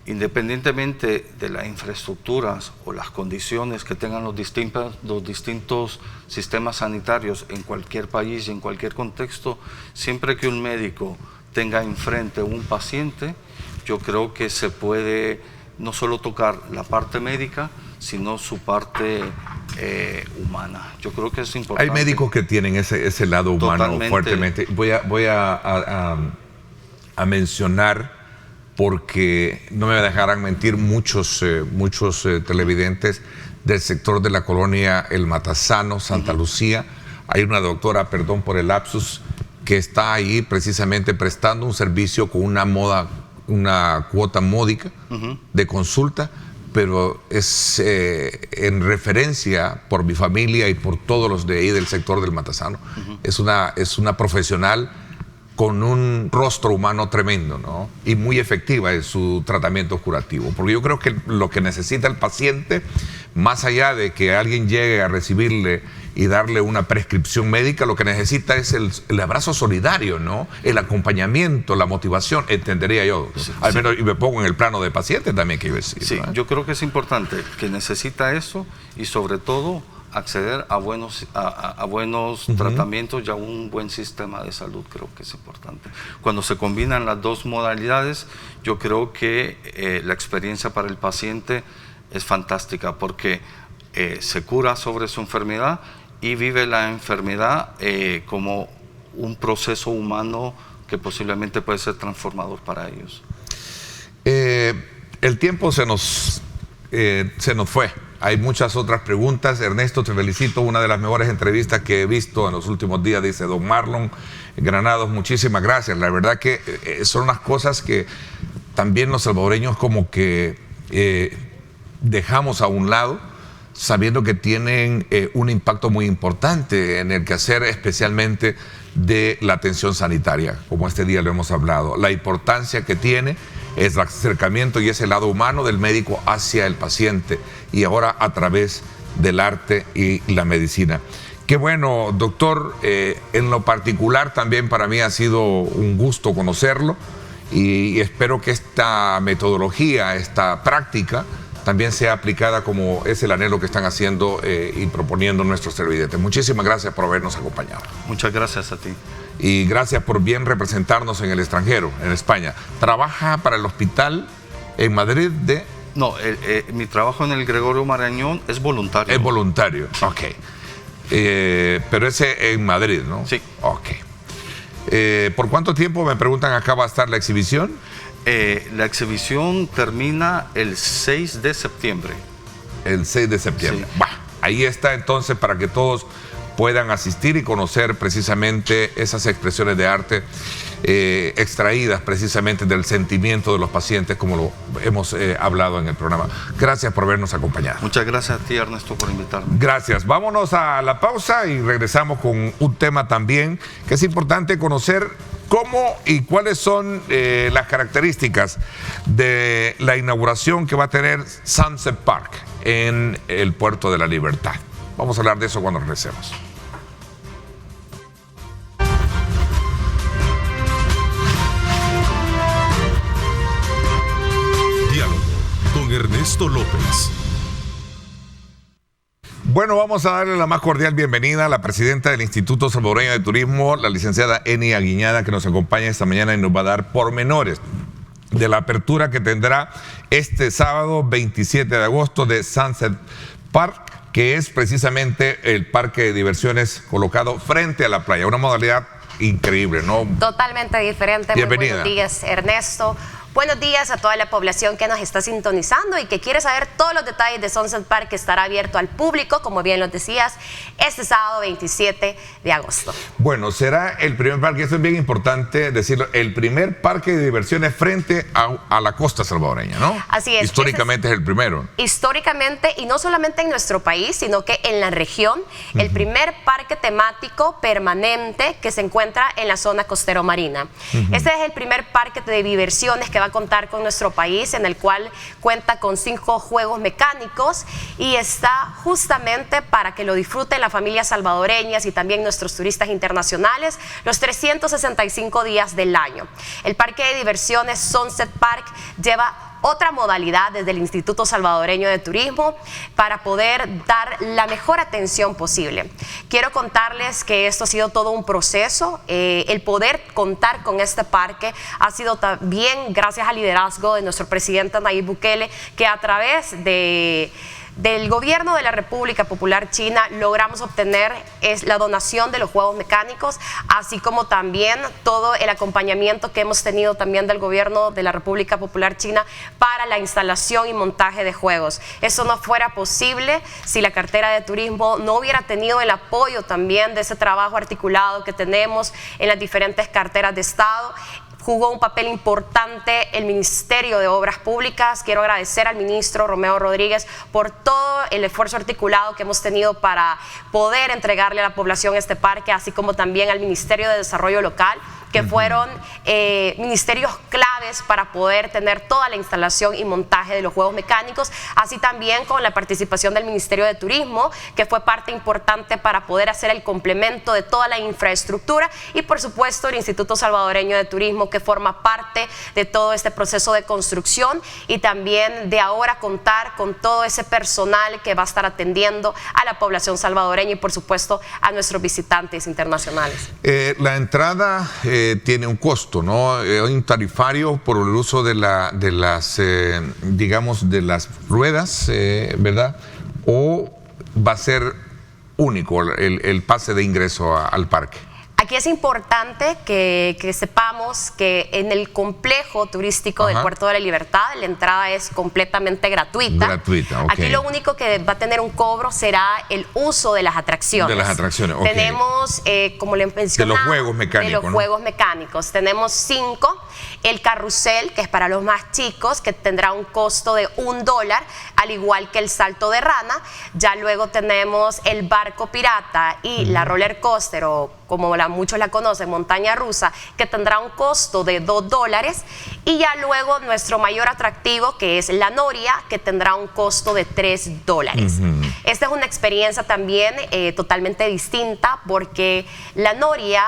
Independientemente de las infraestructuras o las condiciones que tengan los distintos sistemas sanitarios en cualquier país y en cualquier contexto, siempre que un médico tenga enfrente un paciente, yo creo que se puede no solo tocar la parte médica, sino su parte humana. Yo creo que es importante. Hay médicos que tienen ese lado humano totalmente. Fuertemente. Voy a mencionar, porque no me dejarán mentir muchos televidentes del sector de la colonia El Matasano, Santa Lucía. Hay una doctora, perdón por el lapsus, que está ahí precisamente prestando un servicio con una cuota módica de consulta, pero es en referencia por mi familia y por todos los de ahí del sector del Matasano. Es una profesional con un rostro humano tremendo, ¿no? Y muy efectiva en su tratamiento curativo. Porque yo creo que lo que necesita el paciente, más allá de que alguien llegue a recibirle y darle una prescripción médica, lo que necesita es el abrazo solidario, ¿no? El acompañamiento, la motivación, entendería yo. Sí, al menos, y me pongo en el plano de paciente también, que iba a decir. Sí, ¿no? Yo creo que es importante, que necesita eso y sobre todo acceder a buenos tratamientos y a un buen sistema de salud. Creo que es importante. Cuando se combinan las dos modalidades, yo creo que la experiencia para el paciente es fantástica, porque se cura sobre su enfermedad y vive la enfermedad como un proceso humano que posiblemente puede ser transformador para ellos. El tiempo se nos fue. Hay muchas otras preguntas. Ernesto, te felicito. Una de las mejores entrevistas que he visto en los últimos días, dice don Marlon Granados. Muchísimas gracias. La verdad que son unas cosas que también los salvadoreños como que dejamos a un lado, sabiendo que tienen un impacto muy importante en el quehacer, especialmente de la atención sanitaria, como este día lo hemos hablado. La importancia que tiene es el acercamiento y ese lado humano del médico hacia el paciente, y ahora a través del arte y la medicina. Qué bueno, doctor. En lo particular también para mí ha sido un gusto conocerlo, y espero que esta metodología, esta práctica, también sea aplicada como es el anhelo que están haciendo y proponiendo nuestros televidentes. Muchísimas gracias por habernos acompañado. Muchas gracias a ti. Y gracias por bien representarnos en el extranjero, en España. ¿Trabaja para el hospital en Madrid de...? No, mi trabajo en el Gregorio Marañón es voluntario. Es voluntario, ok. Pero ese en Madrid, ¿no? Sí. Ok. ¿Por cuánto tiempo, me preguntan acá, va a estar la exhibición? La exhibición termina el 6 de septiembre. El 6 de septiembre. Sí. Bah, ahí está entonces para que todos puedan asistir y conocer precisamente esas expresiones de arte extraídas precisamente del sentimiento de los pacientes, como lo hemos hablado en el programa. Gracias por habernos acompañado. Muchas gracias a ti, Ernesto, por invitarme. Gracias. Vámonos a la pausa y regresamos con un tema también que es importante conocer. ¿Cómo y cuáles son las características de la inauguración que va a tener Sunset Park en el Puerto de la Libertad? Vamos a hablar de eso cuando regresemos. Diálogo con Ernesto López. Bueno, vamos a darle la más cordial bienvenida a la presidenta del Instituto Salvadoreño de Turismo, la licenciada Eni Aguiñada, que nos acompaña esta mañana y nos va a dar pormenores de la apertura que tendrá este sábado 27 de agosto de Sunset Park, que es precisamente el parque de diversiones colocado frente a la playa. Una modalidad increíble, ¿no? Totalmente diferente. Bienvenida. Muy buenos días, Ernesto. Buenos días a toda la población que nos está sintonizando y que quiere saber todos los detalles de Sunset Park, que estará abierto al público, como bien lo decías, este sábado 27 de agosto. Bueno, será el primer parque, esto es bien importante decirlo, el primer parque de diversiones frente a la costa salvadoreña, ¿no? Así es. Históricamente es el primero. Históricamente, y no solamente en nuestro país, sino que en la región, el primer parque temático permanente que se encuentra en la zona costero-marina. Este es el primer parque de diversiones que va a contar con nuestro país, en el cual cuenta con 5 juegos mecánicos y está justamente para que lo disfruten las familias salvadoreñas y también nuestros turistas internacionales los 365 días del año. El parque de diversiones Sunset Park lleva otra modalidad desde el Instituto Salvadoreño de Turismo para poder dar la mejor atención posible. Quiero contarles que esto ha sido todo un proceso. El poder contar con este parque ha sido también gracias al liderazgo de nuestro presidente Nayib Bukele, que a través del gobierno de la República Popular China logramos obtener la donación de los juegos mecánicos, así como también todo el acompañamiento que hemos tenido también del gobierno de la República Popular China para la instalación y montaje de juegos. Eso no fuera posible si la cartera de turismo no hubiera tenido el apoyo también de ese trabajo articulado que tenemos en las diferentes carteras de Estado. Jugó un papel importante el Ministerio de Obras Públicas. Quiero agradecer al ministro Romeo Rodríguez por todo el esfuerzo articulado que hemos tenido para poder entregarle a la población este parque, así como también al Ministerio de Desarrollo Local, que fueron ministerios claves para poder tener toda la instalación y montaje de los juegos mecánicos, así también con la participación del Ministerio de Turismo, que fue parte importante para poder hacer el complemento de toda la infraestructura, y por supuesto el Instituto Salvadoreño de Turismo, que forma parte de todo este proceso de construcción, y también de ahora contar con todo ese personal que va a estar atendiendo a la población salvadoreña y por supuesto a nuestros visitantes internacionales. La entrada tiene un costo, ¿no? Hay un tarifario por el uso de las, digamos, de las ruedas, ¿verdad? ¿O va a ser único el pase de ingreso al parque? Aquí es importante que sepamos que en el complejo turístico del Puerto de la Libertad la entrada es completamente gratuita. Gratuita, ok. Aquí lo único que va a tener un cobro será el uso de las atracciones. De las atracciones, ok. Tenemos, como le mencionaba, de los juegos mecánicos. De los juegos mecánicos. Tenemos 5. El carrusel, que es para los más chicos, que tendrá un costo de $1, al igual que el salto de rana. Ya luego tenemos el barco pirata y la roller coaster, o como muchos la conocen, montaña rusa, que tendrá un costo de $2. Y ya luego nuestro mayor atractivo, que es la noria, que tendrá un costo de $3. Esta es una experiencia también totalmente distinta, porque la noria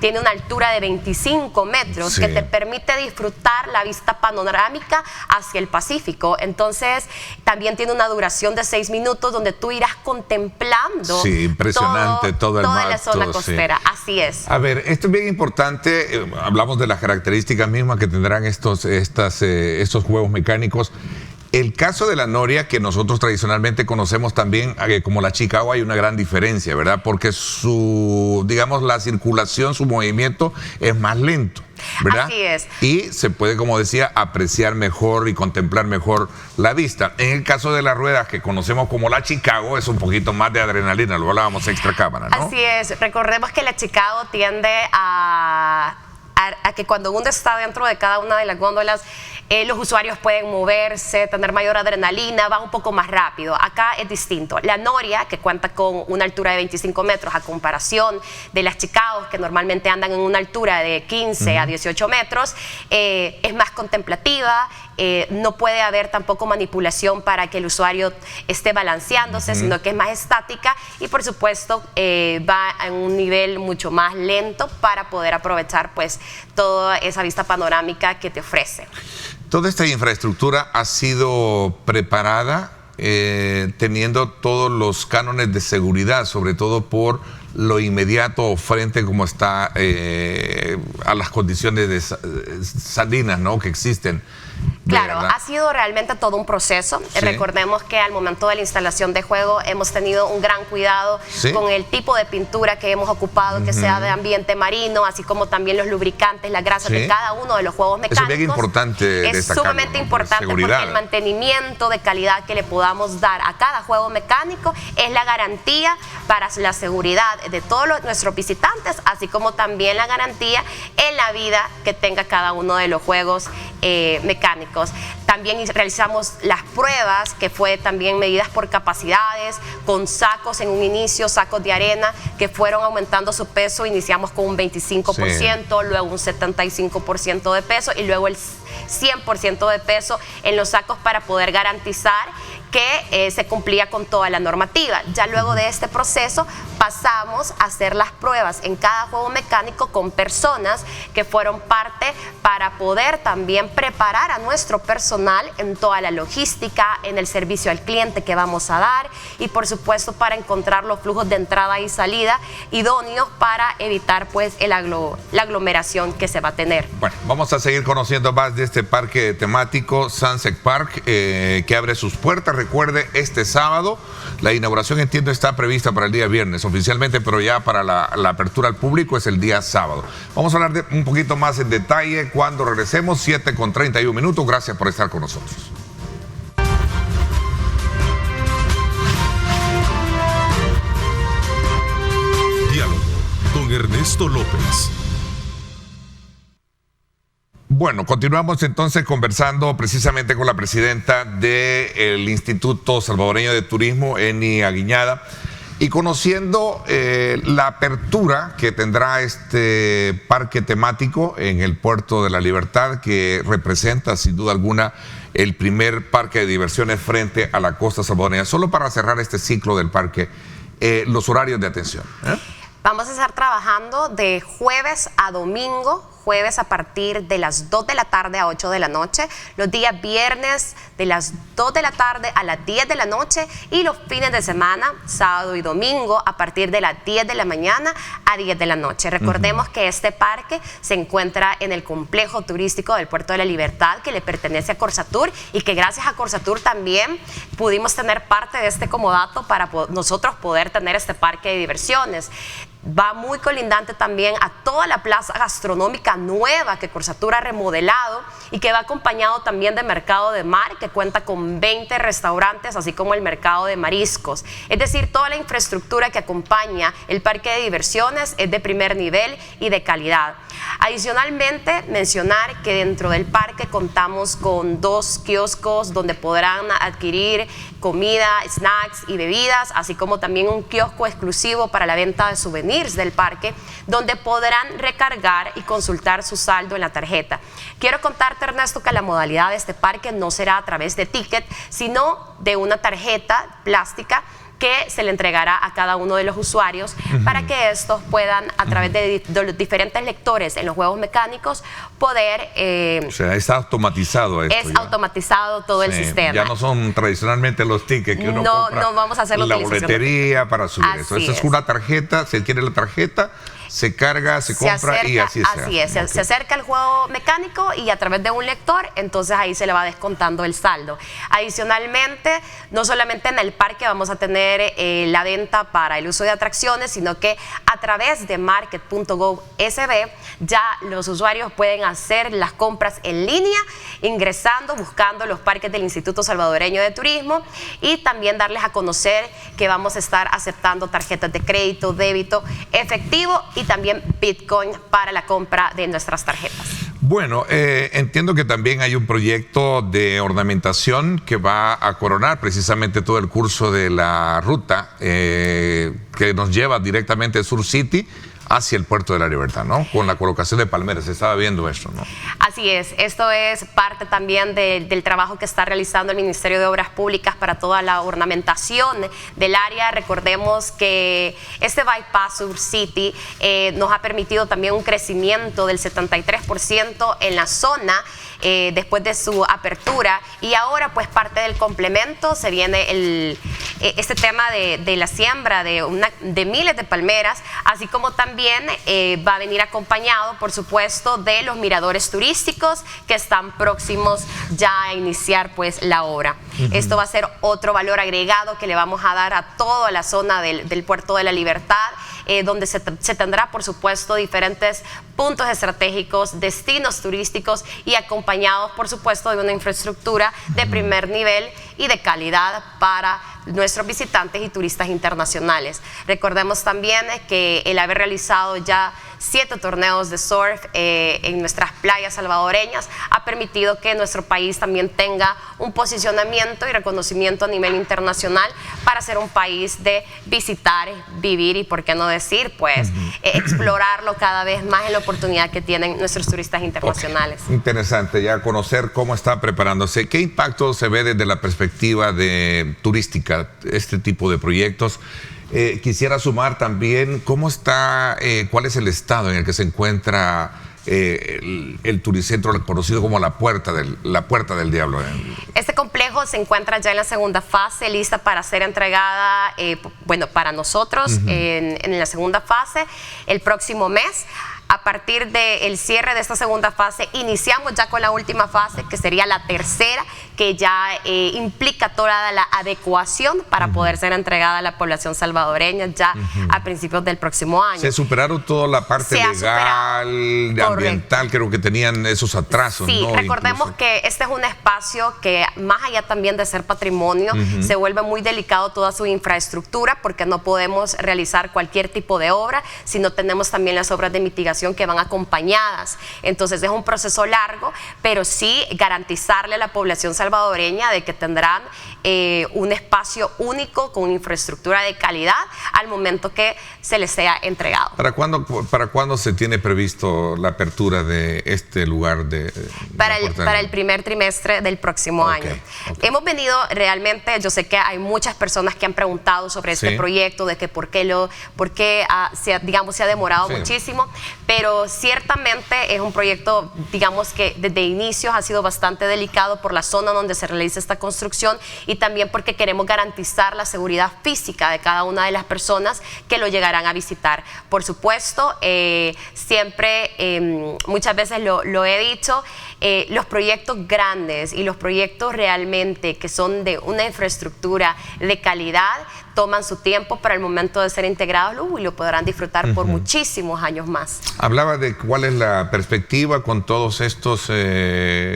tiene una altura de 25 metros, sí, que te permite disfrutar la vista panorámica hacia el Pacífico. Entonces también tiene una duración de 6 minutos, donde tú irás contemplando, sí, impresionante, todo el mar, toda la zona todo, costera. sí. Así es. A ver, esto es bien importante. Hablamos de las características mismas que tendrán estos juegos mecánicos. El caso de la noria, que nosotros tradicionalmente conocemos también como la Chicago, hay una gran diferencia, ¿verdad? Porque digamos, la circulación, su movimiento es más lento, ¿verdad? Así es. Y se puede, como decía, apreciar mejor y contemplar mejor la vista. En el caso de las ruedas, que conocemos como la Chicago, es un poquito más de adrenalina, lo hablábamos extra cámara, ¿no? Así es. Recordemos que la Chicago tiende a a que cuando uno está dentro de cada una de las góndolas, los usuarios pueden moverse, tener mayor adrenalina, va un poco más rápido. Acá es distinto. La Noria, que cuenta con una altura de 25 metros a comparación de las Chicago, que normalmente andan en una altura de 15 a 18 metros, es más contemplativa, no puede haber tampoco manipulación para que el usuario esté balanceándose, sino que es más estática y por supuesto va a un nivel mucho más lento para poder aprovechar pues toda esa vista panorámica que te ofrece. Toda esta infraestructura ha sido preparada teniendo todos los cánones de seguridad, sobre todo por lo inmediato frente como está a las condiciones de salinas, ¿no?, que existen. Claro, ¿verdad? ha sido realmente todo un proceso. Sí. Recordemos que al momento de la instalación de juego hemos tenido un gran cuidado Sí. con el tipo de pintura que hemos ocupado, que sea de ambiente marino, así como también los lubricantes, las grasas Sí. de cada uno de los juegos Eso mecánicos. es bien importante Es destacarlo, sumamente ¿no? importante porque Seguridad. el mantenimiento de calidad que le podamos dar a cada juego mecánico es la garantía para la seguridad de todos nuestros visitantes, así como también la garantía en la vida que tenga cada uno de los juegos mecánicos. También realizamos las pruebas, que fue también medidas por capacidades, con sacos en un inicio, sacos de arena, que fueron aumentando su peso. Iniciamos con un 25%, luego un 75% de peso y luego el 100% de peso en los sacos para poder garantizar que se cumplía con toda la normativa. Ya luego de este proceso pasamos a hacer las pruebas en cada juego mecánico con personas que fueron parte para poder también preparar a nuestro personal en toda la logística, en el servicio al cliente que vamos a dar y por supuesto para encontrar los flujos de entrada y salida idóneos para evitar pues la aglomeración que se va a tener. Bueno, vamos a seguir conociendo más de este parque temático Sunset Park, que abre sus puertas. Recuerde, este sábado, la inauguración, entiendo, está prevista para el día viernes oficialmente, pero ya para la apertura al público es el día sábado. Vamos a hablar un poquito más en detalle cuando regresemos, 7:31. Gracias por estar con nosotros. Diálogo con Ernesto López. Bueno, continuamos entonces conversando precisamente con la presidenta del Instituto Salvadoreño de Turismo, Eni Aguiñada, y conociendo la apertura que tendrá este parque temático en el Puerto de la Libertad, que representa sin duda alguna el primer parque de diversiones frente a la costa salvadoreña. Solo para cerrar este ciclo del parque, los horarios de atención. Vamos a estar trabajando de jueves a domingo, jueves a partir de las 2 de la tarde a 8 de la noche, los días viernes de las 2 de la tarde a las 10 de la noche y los fines de semana, sábado y domingo, a partir de las 10 de la mañana a 10 de la noche. Recordemos que este parque se encuentra en el complejo turístico del Puerto de la Libertad, que le pertenece a Corsatur y que gracias a Corsatur también pudimos tener parte de este comodato para nosotros poder tener este parque de diversiones. Va muy colindante también a toda la plaza gastronómica nueva que Corsatur ha remodelado y que va acompañado también de mercado de mar, que cuenta con 20 restaurantes, así como el mercado de mariscos. Es decir, toda la infraestructura que acompaña el parque de diversiones es de primer nivel y de calidad. Adicionalmente, mencionar que dentro del parque contamos con 2 kioscos donde podrán adquirir comida, snacks y bebidas, así como también un kiosco exclusivo para la venta de souvenirs del parque, donde podrán recargar y consultar su saldo en la tarjeta. Quiero contarte, Ernesto, que la modalidad de este parque no será a través de ticket, sino de una tarjeta plástica que se le entregará a cada uno de los usuarios para que estos puedan, a través de los diferentes lectores en los juegos mecánicos, poder... O sea, está automatizado esto. Es ya. automatizado todo el sistema. Ya no son tradicionalmente los tickets que uno compra. No vamos a hacer la boletería para subir Así eso. Esa es es. una tarjeta, se adquiere la tarjeta, se carga, se compra y así se Así es, se acerca el juego mecánico y a través de un lector, entonces ahí se le va descontando el saldo. Adicionalmente, no solamente en el parque vamos a tener la venta para el uso de atracciones, sino que a través de market.gov.sb ya los usuarios pueden hacer las compras en línea, ingresando, buscando los parques del Instituto Salvadoreño de Turismo y también darles a conocer que vamos a estar aceptando tarjetas de crédito, débito, efectivo y también Bitcoin para la compra de nuestras tarjetas. Bueno, entiendo que también hay un proyecto de ornamentación que va a coronar precisamente todo el curso de la ruta que nos lleva directamente de Sur City hacia el Puerto de la Libertad, ¿no? Con la colocación de palmeras, se estaba viendo esto, ¿no? Así es, esto es parte también del trabajo que está realizando el Ministerio de Obras Públicas para toda la ornamentación del área. Recordemos que este bypass Sur City nos ha permitido también un crecimiento del 73% en la zona después de su apertura, y ahora pues parte del complemento se viene este tema de la siembra de miles de palmeras, así como también va a venir acompañado, por supuesto, de los miradores turísticos que están próximos ya a iniciar pues la obra. Esto va a ser otro valor agregado que le vamos a dar a toda la zona del Puerto de la Libertad, donde se tendrá, por supuesto, diferentes puntos estratégicos, destinos turísticos y acompañados, por supuesto, de una infraestructura de primer nivel y de calidad para nuestros visitantes y turistas internacionales. Recordemos también que el haber realizado ya 7 torneos de surf en nuestras playas salvadoreñas ha permitido que nuestro país también tenga un posicionamiento y reconocimiento a nivel internacional para ser un país de visitar, vivir y, por qué no decir, pues explorarlo cada vez más en la oportunidad que tienen nuestros turistas internacionales. Interesante ya conocer cómo está preparándose. ¿Qué impacto se ve desde la perspectiva turística este tipo de proyectos? Quisiera sumar también cómo está, cuál es el estado en el que se encuentra el turicentro conocido como la Puerta del Diablo. Este complejo se encuentra ya en la segunda fase, lista para ser entregada, bueno, para nosotros en la segunda fase el próximo mes. A partir del cierre de esta segunda fase, iniciamos ya con la última fase, que sería la tercera, que ya implica toda la adecuación para poder ser entregada a la población salvadoreña ya a principios del próximo año. Se superaron toda la parte legal, ambiental, creo que tenían esos atrasos. Sí, ¿no? recordemos que este es un espacio que, más allá también de ser patrimonio, se vuelve muy delicado toda su infraestructura, porque no podemos realizar cualquier tipo de obra si no tenemos también las obras de mitigación que van acompañadas. Entonces es un proceso largo, pero sí garantizarle a la población salvadoreña de que tendrán un espacio único con infraestructura de calidad al momento que se les sea entregado. ¿Para cuándo se tiene previsto la apertura de este lugar? Para el primer trimestre del próximo año. Hemos venido realmente, yo sé que hay muchas personas que han preguntado sobre este proyecto, de que por qué se ha demorado muchísimo, pero ciertamente es un proyecto, digamos, que desde inicios ha sido bastante delicado por la zona donde se realiza esta construcción, y también porque queremos garantizar la seguridad física de cada una de las personas que lo llegarán a visitar. Por supuesto, siempre, muchas veces lo he dicho, los proyectos grandes y los proyectos realmente que son de una infraestructura de calidad toman su tiempo, para el momento de ser integrados y lo podrán disfrutar por muchísimos años más. Hablaba de cuál es la perspectiva con todos estos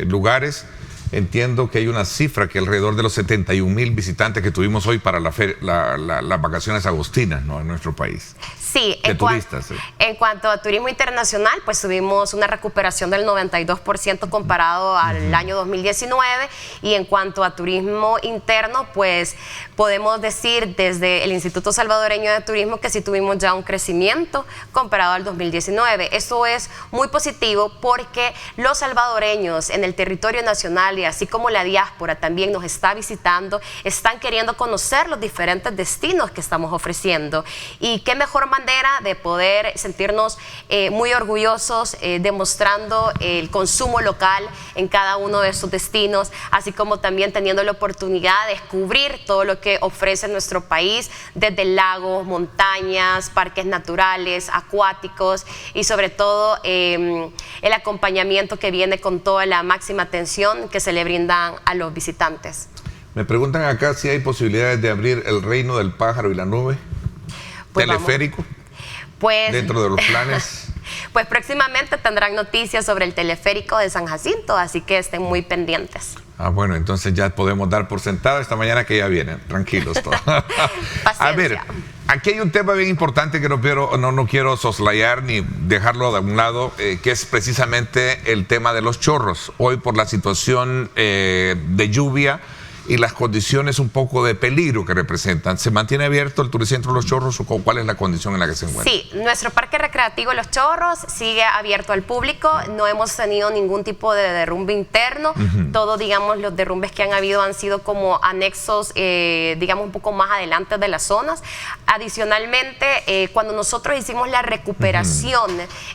lugares. Entiendo que hay una cifra que alrededor de los 71,000 visitantes que tuvimos hoy para las vacaciones agostinas, ¿no?, en nuestro país. Sí, de turistas. En cuanto a turismo internacional, pues tuvimos una recuperación del 92% comparado al año 2019, y en cuanto a turismo interno, pues podemos decir desde el Instituto Salvadoreño de Turismo que sí tuvimos ya un crecimiento comparado al 2019. Esto es muy positivo porque los salvadoreños en el territorio nacional, y así como la diáspora también nos está visitando, están queriendo conocer los diferentes destinos que estamos ofreciendo, y qué mejor manera de poder sentirnos muy orgullosos demostrando el consumo local en cada uno de estos destinos, así como también teniendo la oportunidad de descubrir todo lo que ofrece nuestro país, desde lagos, montañas, parques naturales, acuáticos, y sobre todo el acompañamiento que viene con toda la máxima atención que se le brindan a los visitantes. Me preguntan acá si hay posibilidades de abrir el Reino del Pájaro y la Nube. Pues teleférico, pues, dentro de los planes. Pues próximamente tendrán noticias sobre el teleférico de San Jacinto, así que estén muy pendientes. Bueno, entonces ya podemos dar por sentado esta mañana que ya vienen, tranquilos todos. Paciencia. A ver, Aquí hay un tema bien importante que no quiero soslayar ni dejarlo de un lado, que es precisamente el tema de los chorros. Hoy, por la situación de lluvia y las condiciones un poco de peligro que representan, ¿se mantiene abierto el Turicentro Los Chorros o cuál es la condición en la que se encuentra? Sí, nuestro parque recreativo Los Chorros sigue abierto al público. No hemos tenido ningún tipo de derrumbe interno. Todo, digamos, los derrumbes que han habido han sido como anexos, digamos, un poco más adelante de las zonas. Adicionalmente, cuando nosotros hicimos la recuperación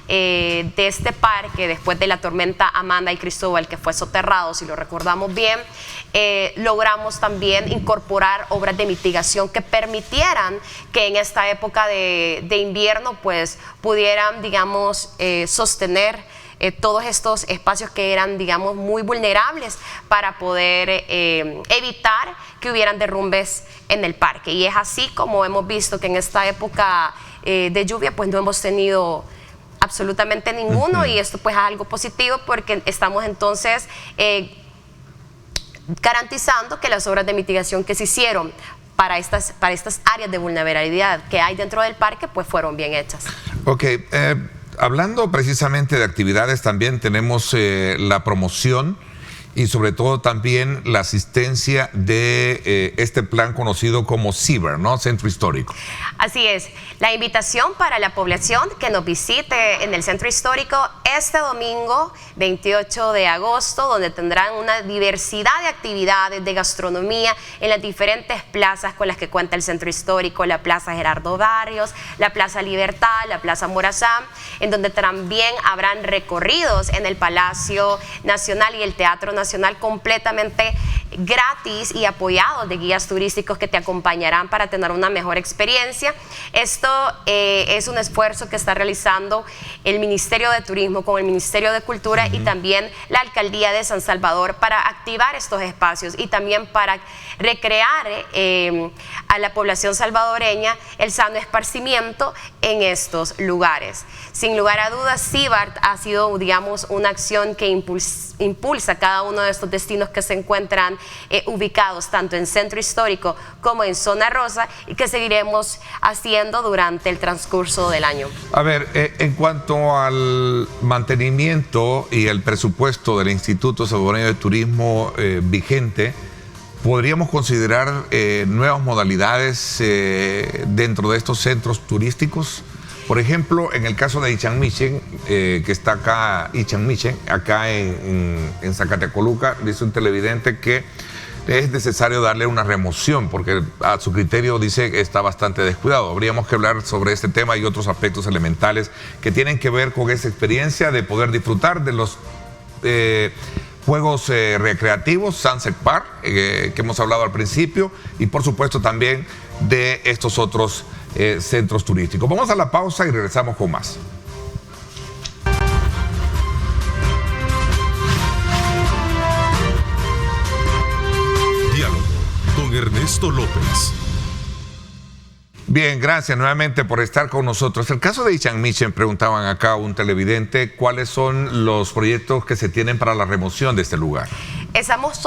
de este parque después de la tormenta Amanda y Cristóbal, que fue soterrado, si lo recordamos bien, logramos también incorporar obras de mitigación que permitieran que en esta época de invierno pues pudieran, digamos, sostener todos estos espacios que eran, digamos, muy vulnerables para poder evitar que hubieran derrumbes en el parque. Y es así como hemos visto que en esta época de lluvia pues no hemos tenido absolutamente ninguno, y esto pues es algo positivo porque estamos entonces garantizando que las obras de mitigación que se hicieron para estas áreas de vulnerabilidad que hay dentro del parque pues fueron bien hechas. Ok, hablando precisamente de actividades, también tenemos la promoción y sobre todo también la asistencia de este plan conocido como CIBER, ¿no? Centro Histórico. Así es, la invitación para la población que nos visite en el Centro Histórico este domingo 28 de agosto, donde tendrán una diversidad de actividades de gastronomía en las diferentes plazas con las que cuenta el Centro Histórico, la Plaza Gerardo Barrios, la Plaza Libertad, la Plaza Morazán, en donde también habrán recorridos en el Palacio Nacional y el Teatro Nacional completamente gratis y apoyados de guías turísticos que te acompañarán para tener una mejor experiencia. Esto es un esfuerzo que está realizando el Ministerio de Turismo con el Ministerio de Cultura y también la Alcaldía de San Salvador para activar estos espacios y también para recrear a la población salvadoreña el sano esparcimiento en estos lugares. Sin lugar a dudas, CIBART ha sido, digamos, una acción que impulsa cada uno de estos destinos que se encuentran ubicados tanto en Centro Histórico como en Zona Rosa y que seguiremos haciendo durante el transcurso del año. A ver, en cuanto al mantenimiento y el presupuesto del Instituto Salvadoreño de Turismo vigente, ¿podríamos considerar nuevas modalidades dentro de estos centros turísticos? Por ejemplo, en el caso de Ichan Michen, que está acá, acá en Zacatecoluca, dice un televidente que es necesario darle una remoción porque a su criterio dice que está bastante descuidado. Habríamos que hablar sobre este tema y otros aspectos elementales que tienen que ver con esa experiencia de poder disfrutar de los juegos recreativos, Sunset Park, que hemos hablado al principio, y por supuesto también de estos otros centros turísticos. Vamos a la pausa y regresamos con más. Diálogo con Ernesto López. Bien, gracias nuevamente por estar con nosotros. El caso de Ichan Michen, preguntaban acá un televidente, ¿cuáles son los proyectos que se tienen para la remoción de este lugar? Estamos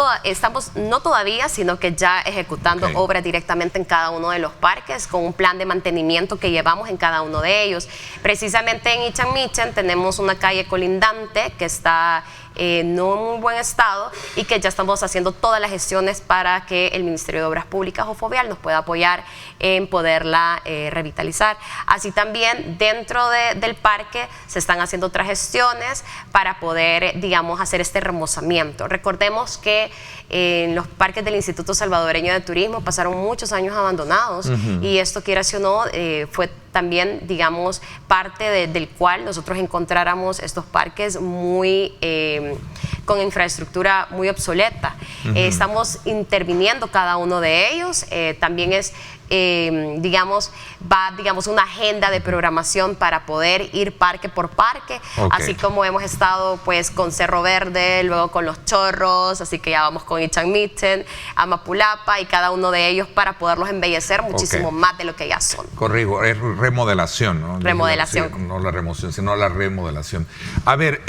no todavía, sino que ya ejecutando obras directamente en cada uno de los parques con un plan de mantenimiento que llevamos en cada uno de ellos. Precisamente en Ichan Michen tenemos una calle colindante que está no en muy buen estado y que ya estamos haciendo todas las gestiones para que el Ministerio de Obras Públicas o Fovial nos pueda apoyar en poderla revitalizar. Así también dentro del parque se están haciendo otras gestiones para poder, digamos, hacer este remozamiento. Recordemos que en los parques del Instituto Salvadoreño de Turismo pasaron muchos años abandonados y esto, quieras o no, fue también, digamos, parte del cual nosotros encontráramos estos parques muy con infraestructura muy obsoleta. Estamos interviniendo cada uno de ellos. También es digamos una agenda de programación para poder ir parque por parque, así como hemos estado pues con Cerro Verde, luego con Los Chorros, así que ya vamos con Ichan Michen, Amapulapa y cada uno de ellos para poderlos embellecer muchísimo más de lo que ya son. Corrijo, es remodelación, ¿no? Remodelación. Sí, no la remoción, sino la remodelación. A ver,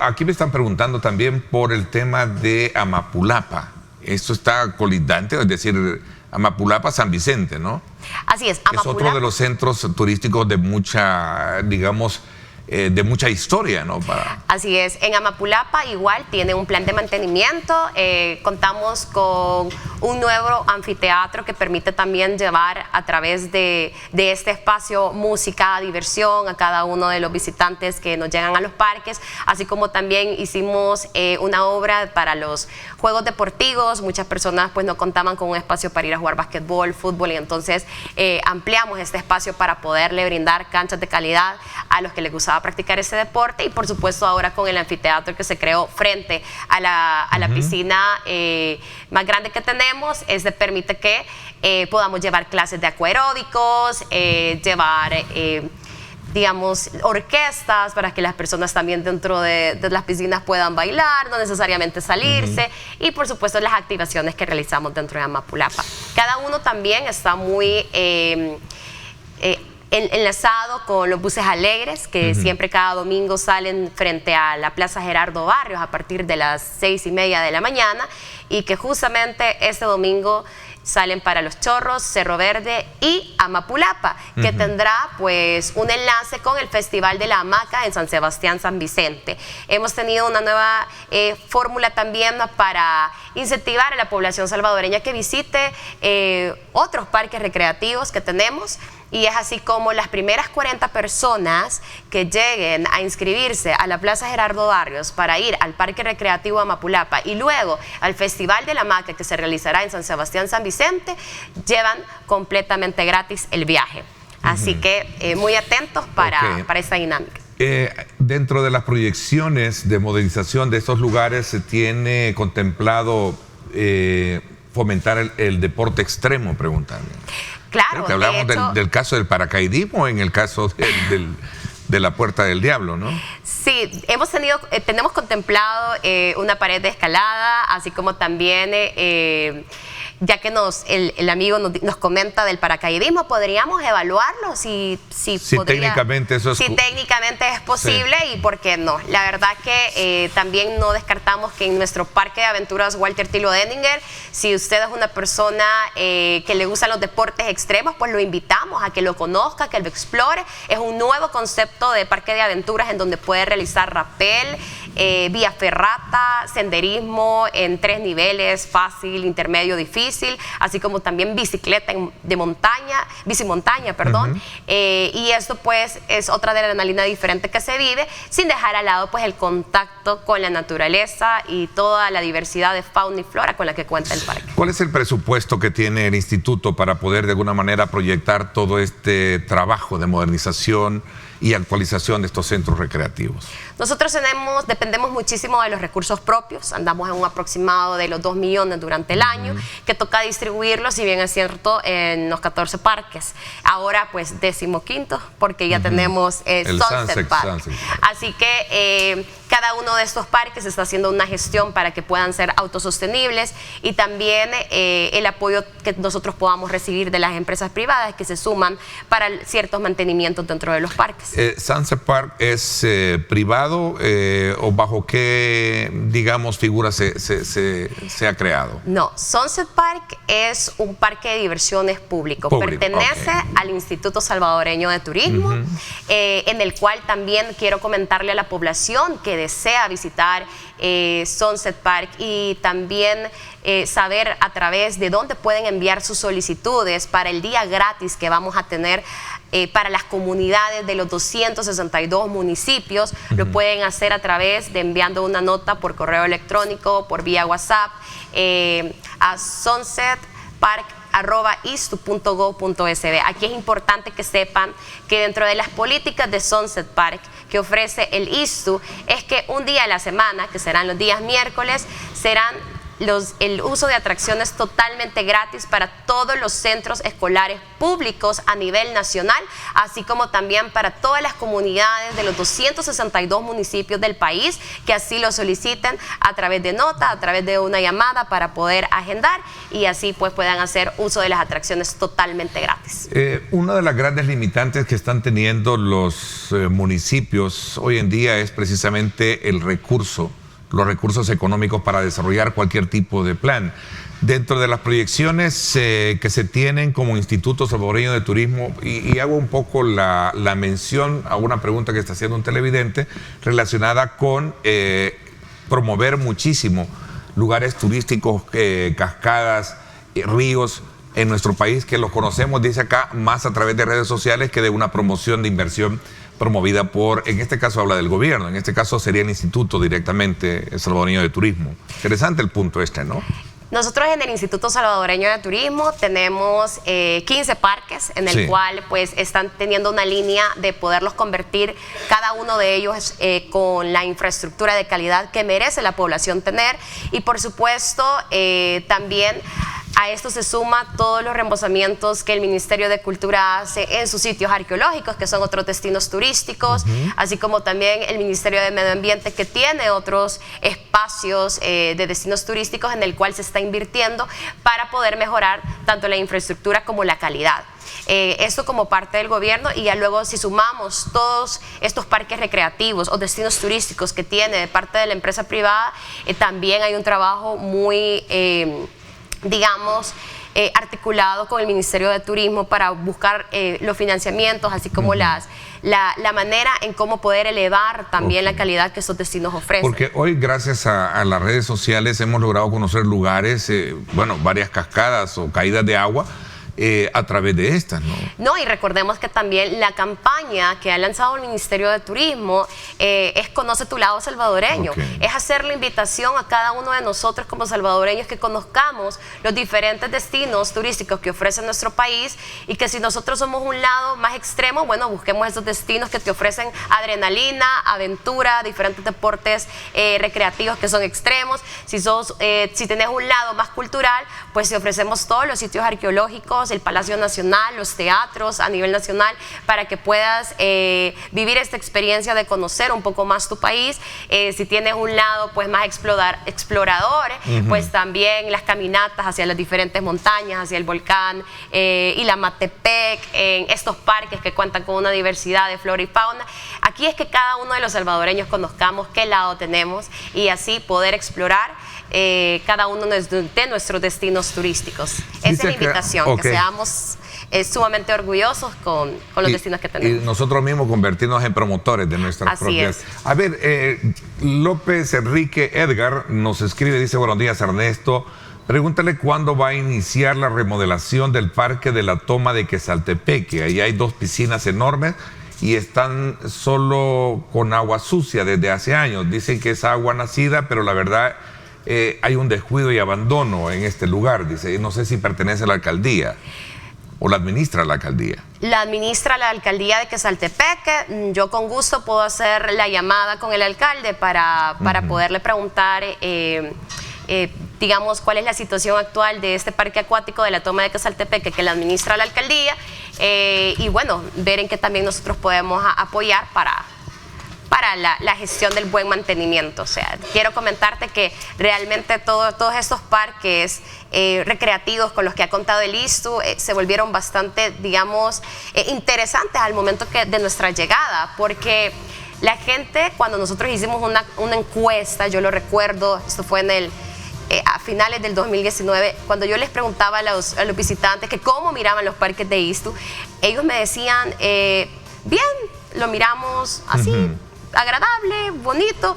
aquí me están preguntando también por el tema de Amapulapa Esto está colindante, es decir, Amapulapa, San Vicente, ¿no? Así es, Es otro de los centros turísticos de mucha, digamos, de mucha historia, ¿no? Así es, en Amapulapa igual tiene un plan de mantenimiento, contamos con un nuevo anfiteatro que permite también llevar a través de este espacio música, diversión a cada uno de los visitantes que nos llegan a los parques, así como también hicimos una obra para los juegos deportivos. Muchas personas pues no contaban con un espacio para ir a jugar basquetbol, fútbol, y entonces ampliamos este espacio para poderle brindar canchas de calidad a los que les gustaba practicar ese deporte, y por supuesto ahora con el anfiteatro que se creó frente a la piscina más grande que tenemos, permite que podamos llevar clases de acuaróbicos, llevar digamos, orquestas para que las personas también dentro de las piscinas puedan bailar, no necesariamente salirse, y por supuesto las activaciones que realizamos dentro de Amapulapa. Cada uno también está muy enlazado con los buses alegres que siempre cada domingo salen frente a la Plaza Gerardo Barrios a partir de las 6:30 de la mañana, y que justamente este domingo salen para Los Chorros, Cerro Verde y Amapulapa, que tendrá pues un enlace con el Festival de la Hamaca en San Sebastián, San Vicente. Hemos tenido una nueva fórmula también para incentivar a la población salvadoreña que visite otros parques recreativos que tenemos, y es así como las primeras 40 personas que lleguen a inscribirse a la Plaza Gerardo Barrios para ir al Parque Recreativo Amapulapa y luego al Festival de la Hamaca que se realizará en San Sebastián, San Vicente, llevan completamente gratis el viaje. Así que muy atentos para esta dinámica. Dentro de las proyecciones de modernización de estos lugares, ¿se tiene contemplado fomentar el deporte extremo? Preguntarme. Claro, que hablamos del caso del paracaidismo, en el caso de la Puerta del Diablo, ¿no? Sí, tenemos contemplado una pared de escalada, así como también, ya que el amigo nos comenta del paracaidismo, podríamos evaluarlo si técnicamente eso es... Si técnicamente es posible, sí. Y por qué no. La verdad que también no descartamos que en nuestro parque de aventuras Walter Tilo Denninger, si usted es una persona que le gustan los deportes extremos, pues lo invitamos a que lo conozca, que lo explore. Es un nuevo concepto de parque de aventuras en donde puede realizar rappel, vía ferrata, senderismo en 3 niveles, fácil, intermedio, difícil, así como también bicicleta bicimontaña, perdón. Y esto pues es otra adrenalina diferente que se vive, sin dejar al lado pues el contacto con la naturaleza y toda la diversidad de fauna y flora con la que cuenta el parque. ¿Cuál es el presupuesto que tiene el instituto para poder de alguna manera proyectar todo este trabajo de modernización y actualización de estos centros recreativos? Nosotros dependemos muchísimo de los recursos propios, andamos en un aproximado de los 2 millones durante el año, que toca distribuirlos, si bien es cierto, en los 14 parques. Ahora pues 15º, porque ya tenemos Sunset Park. Así que cada uno de estos parques está haciendo una gestión para que puedan ser autosostenibles, y también el apoyo que nosotros podamos recibir de las empresas privadas que se suman para ciertos mantenimientos dentro de los parques. ¿Sunset Park es privado o bajo qué, digamos, figura se ha creado? No, Sunset Park es un parque de diversiones público. Pertenece al Instituto Salvadoreño de Turismo, en el cual también quiero comentarle a la población que desea visitar Sunset Park y también saber a través de dónde pueden enviar sus solicitudes para el día gratis que vamos a tener para las comunidades de los 262 municipios. Lo pueden hacer a través de enviando una nota por correo electrónico, por vía WhatsApp, a sunsetpark@istu.gov.sb. Aquí es importante que sepan que dentro de las políticas de Sunset Park que ofrece el ISTU es que un día a la semana, que serán los días miércoles, serán el uso de atracciones totalmente gratis para todos los centros escolares públicos a nivel nacional, así como también para todas las comunidades de los 262 municipios del país que así lo soliciten a través de nota, a través de una llamada para poder agendar, y así pues puedan hacer uso de las atracciones totalmente gratis. Una de las grandes limitantes que están teniendo los municipios hoy en día es precisamente el recurso los recursos económicos para desarrollar cualquier tipo de plan. Dentro de las proyecciones que se tienen como Instituto Salvadoreño de Turismo, y hago un poco la mención a una pregunta que está haciendo un televidente relacionada con promover muchísimo lugares turísticos, cascadas, ríos en nuestro país, que los conocemos, dice acá, más a través de redes sociales que de una promoción de inversión promovida por, en este caso habla del gobierno, en este caso sería el Instituto directamente Salvadoreño de Turismo. Interesante el punto ¿no? Nosotros en el Instituto Salvadoreño de Turismo tenemos 15 parques en el cual pues están teniendo una línea de poderlos convertir cada uno de ellos con la infraestructura de calidad que merece la población tener, y por supuesto también a esto se suma todos los reembozamientos que el Ministerio de Cultura hace en sus sitios arqueológicos, que son otros destinos turísticos, así como también el Ministerio de Medio Ambiente, que tiene otros espacios de destinos turísticos en el cual se está invirtiendo para poder mejorar tanto la infraestructura como la calidad. Esto como parte del gobierno, y ya luego si sumamos todos estos parques recreativos o destinos turísticos que tiene de parte de la empresa privada, también hay un trabajo muy digamos, articulado con el Ministerio de Turismo para buscar los financiamientos, así como la manera en cómo poder elevar también la calidad que esos destinos ofrecen. Porque hoy, gracias a las redes sociales, hemos logrado conocer lugares, bueno, varias cascadas o caídas de agua, a través de estas, ¿no? No, y recordemos que también la campaña que ha lanzado el Ministerio de Turismo es Conoce tu lado salvadoreño. Es hacer la invitación a cada uno de nosotros como salvadoreños que conozcamos los diferentes destinos turísticos que ofrece nuestro país, y que si nosotros somos un lado más extremo, bueno, busquemos esos destinos que te ofrecen adrenalina, aventura, diferentes deportes recreativos que son extremos. Si tenés un lado más cultural, pues te ofrecemos todos los sitios arqueológicos, el Palacio Nacional, los teatros a nivel nacional, para que puedas vivir esta experiencia de conocer un poco más tu país. Si tienes un lado pues más explorador, pues también las caminatas hacia las diferentes montañas, hacia el volcán Ilamatepec, en estos parques que cuentan con una diversidad de flora y fauna. Aquí es que cada uno de los salvadoreños conozcamos qué lado tenemos, y así poder explorar cada uno de nuestros destinos turísticos. Esa es la invitación, que seamos sumamente orgullosos con los destinos que tenemos. Y nosotros mismos convertirnos en promotores de nuestras propias. A ver, López Enrique Edgar nos escribe, dice: buenos días, Ernesto. Pregúntale cuándo va a iniciar la remodelación del Parque de la Toma de Quesaltepeque. Ahí hay 2 piscinas enormes y están solo con agua sucia desde hace años. Dicen que es agua nacida, pero la verdad hay un descuido y abandono en este lugar. Dice, no sé si pertenece a la alcaldía o la administra la alcaldía. La administra la alcaldía de Quesaltepeque. Yo con gusto puedo hacer la llamada con el alcalde para poderle preguntar digamos, cuál es la situación actual de este parque acuático de la Toma de Quesaltepeque, que la administra la alcaldía, y bueno, ver en qué también nosotros podemos apoyar para la gestión del buen mantenimiento. O sea, quiero comentarte que realmente todos estos parques recreativos con los que ha contado el ISTU se volvieron bastante, digamos, interesantes al momento de nuestra llegada, porque la gente, cuando nosotros hicimos una encuesta, yo lo recuerdo, esto fue a finales del 2019, cuando yo les preguntaba a los visitantes que cómo miraban los parques de ISTU, ellos me decían, bien, lo miramos así, agradable, bonito,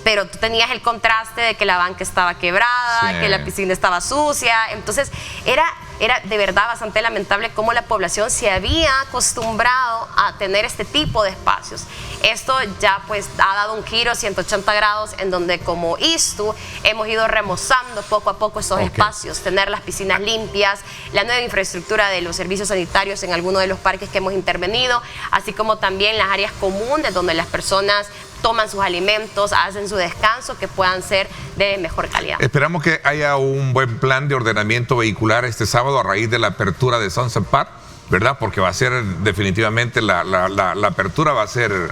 pero tú tenías el contraste de que la banca estaba quebrada, que la piscina estaba sucia. Entonces era de verdad bastante lamentable cómo la población se había acostumbrado a tener este tipo de espacios. Esto ya pues ha dado un giro 180 grados, en donde como ISTU hemos ido remozando poco a poco esos espacios, tener las piscinas limpias, la nueva infraestructura de los servicios sanitarios en algunos de los parques que hemos intervenido, así como también las áreas comunes donde las personas toman sus alimentos, hacen su descanso, que puedan ser de mejor calidad. Esperamos que haya un buen plan de ordenamiento vehicular este sábado a raíz de la apertura de Sunset Park, ¿verdad? Porque va a ser definitivamente, la apertura va a ser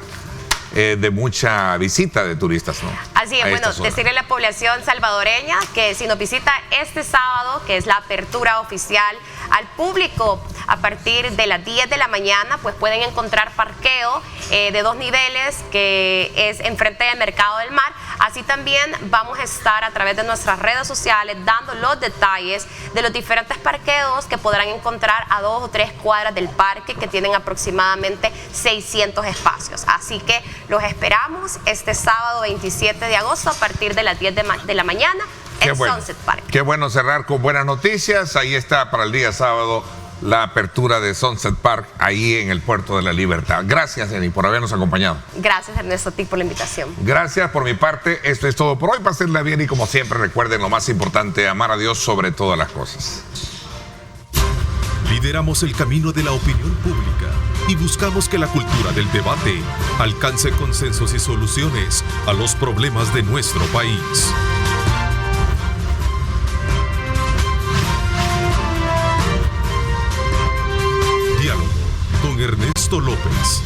de mucha visita de turistas, ¿no? Así es, bueno, decirle a la población salvadoreña que si nos visita este sábado, que es la apertura oficial al público, a partir de las 10 de la mañana, pues pueden encontrar parqueo de 2 niveles que es enfrente del Mercado del Mar. Así también vamos a estar a través de nuestras redes sociales dando los detalles de los diferentes parqueos que podrán encontrar a 2 o 3 cuadras del parque, que tienen aproximadamente 600 espacios. Así que los esperamos este sábado 27 de agosto a partir de las 10 de la mañana en Sunset Park. Qué bueno cerrar con buenas noticias. Ahí está para el día sábado la apertura de Sunset Park, ahí en el Puerto de la Libertad. Gracias, Eni, por habernos acompañado. Gracias, Ernesto, a ti por la invitación. Gracias por mi parte. Esto es todo por hoy. Pásenla bien y, como siempre, recuerden lo más importante: amar a Dios sobre todas las cosas. Lideramos el camino de la opinión pública y buscamos que la cultura del debate alcance consensos y soluciones a los problemas de nuestro país. Diálogo con Ernesto López.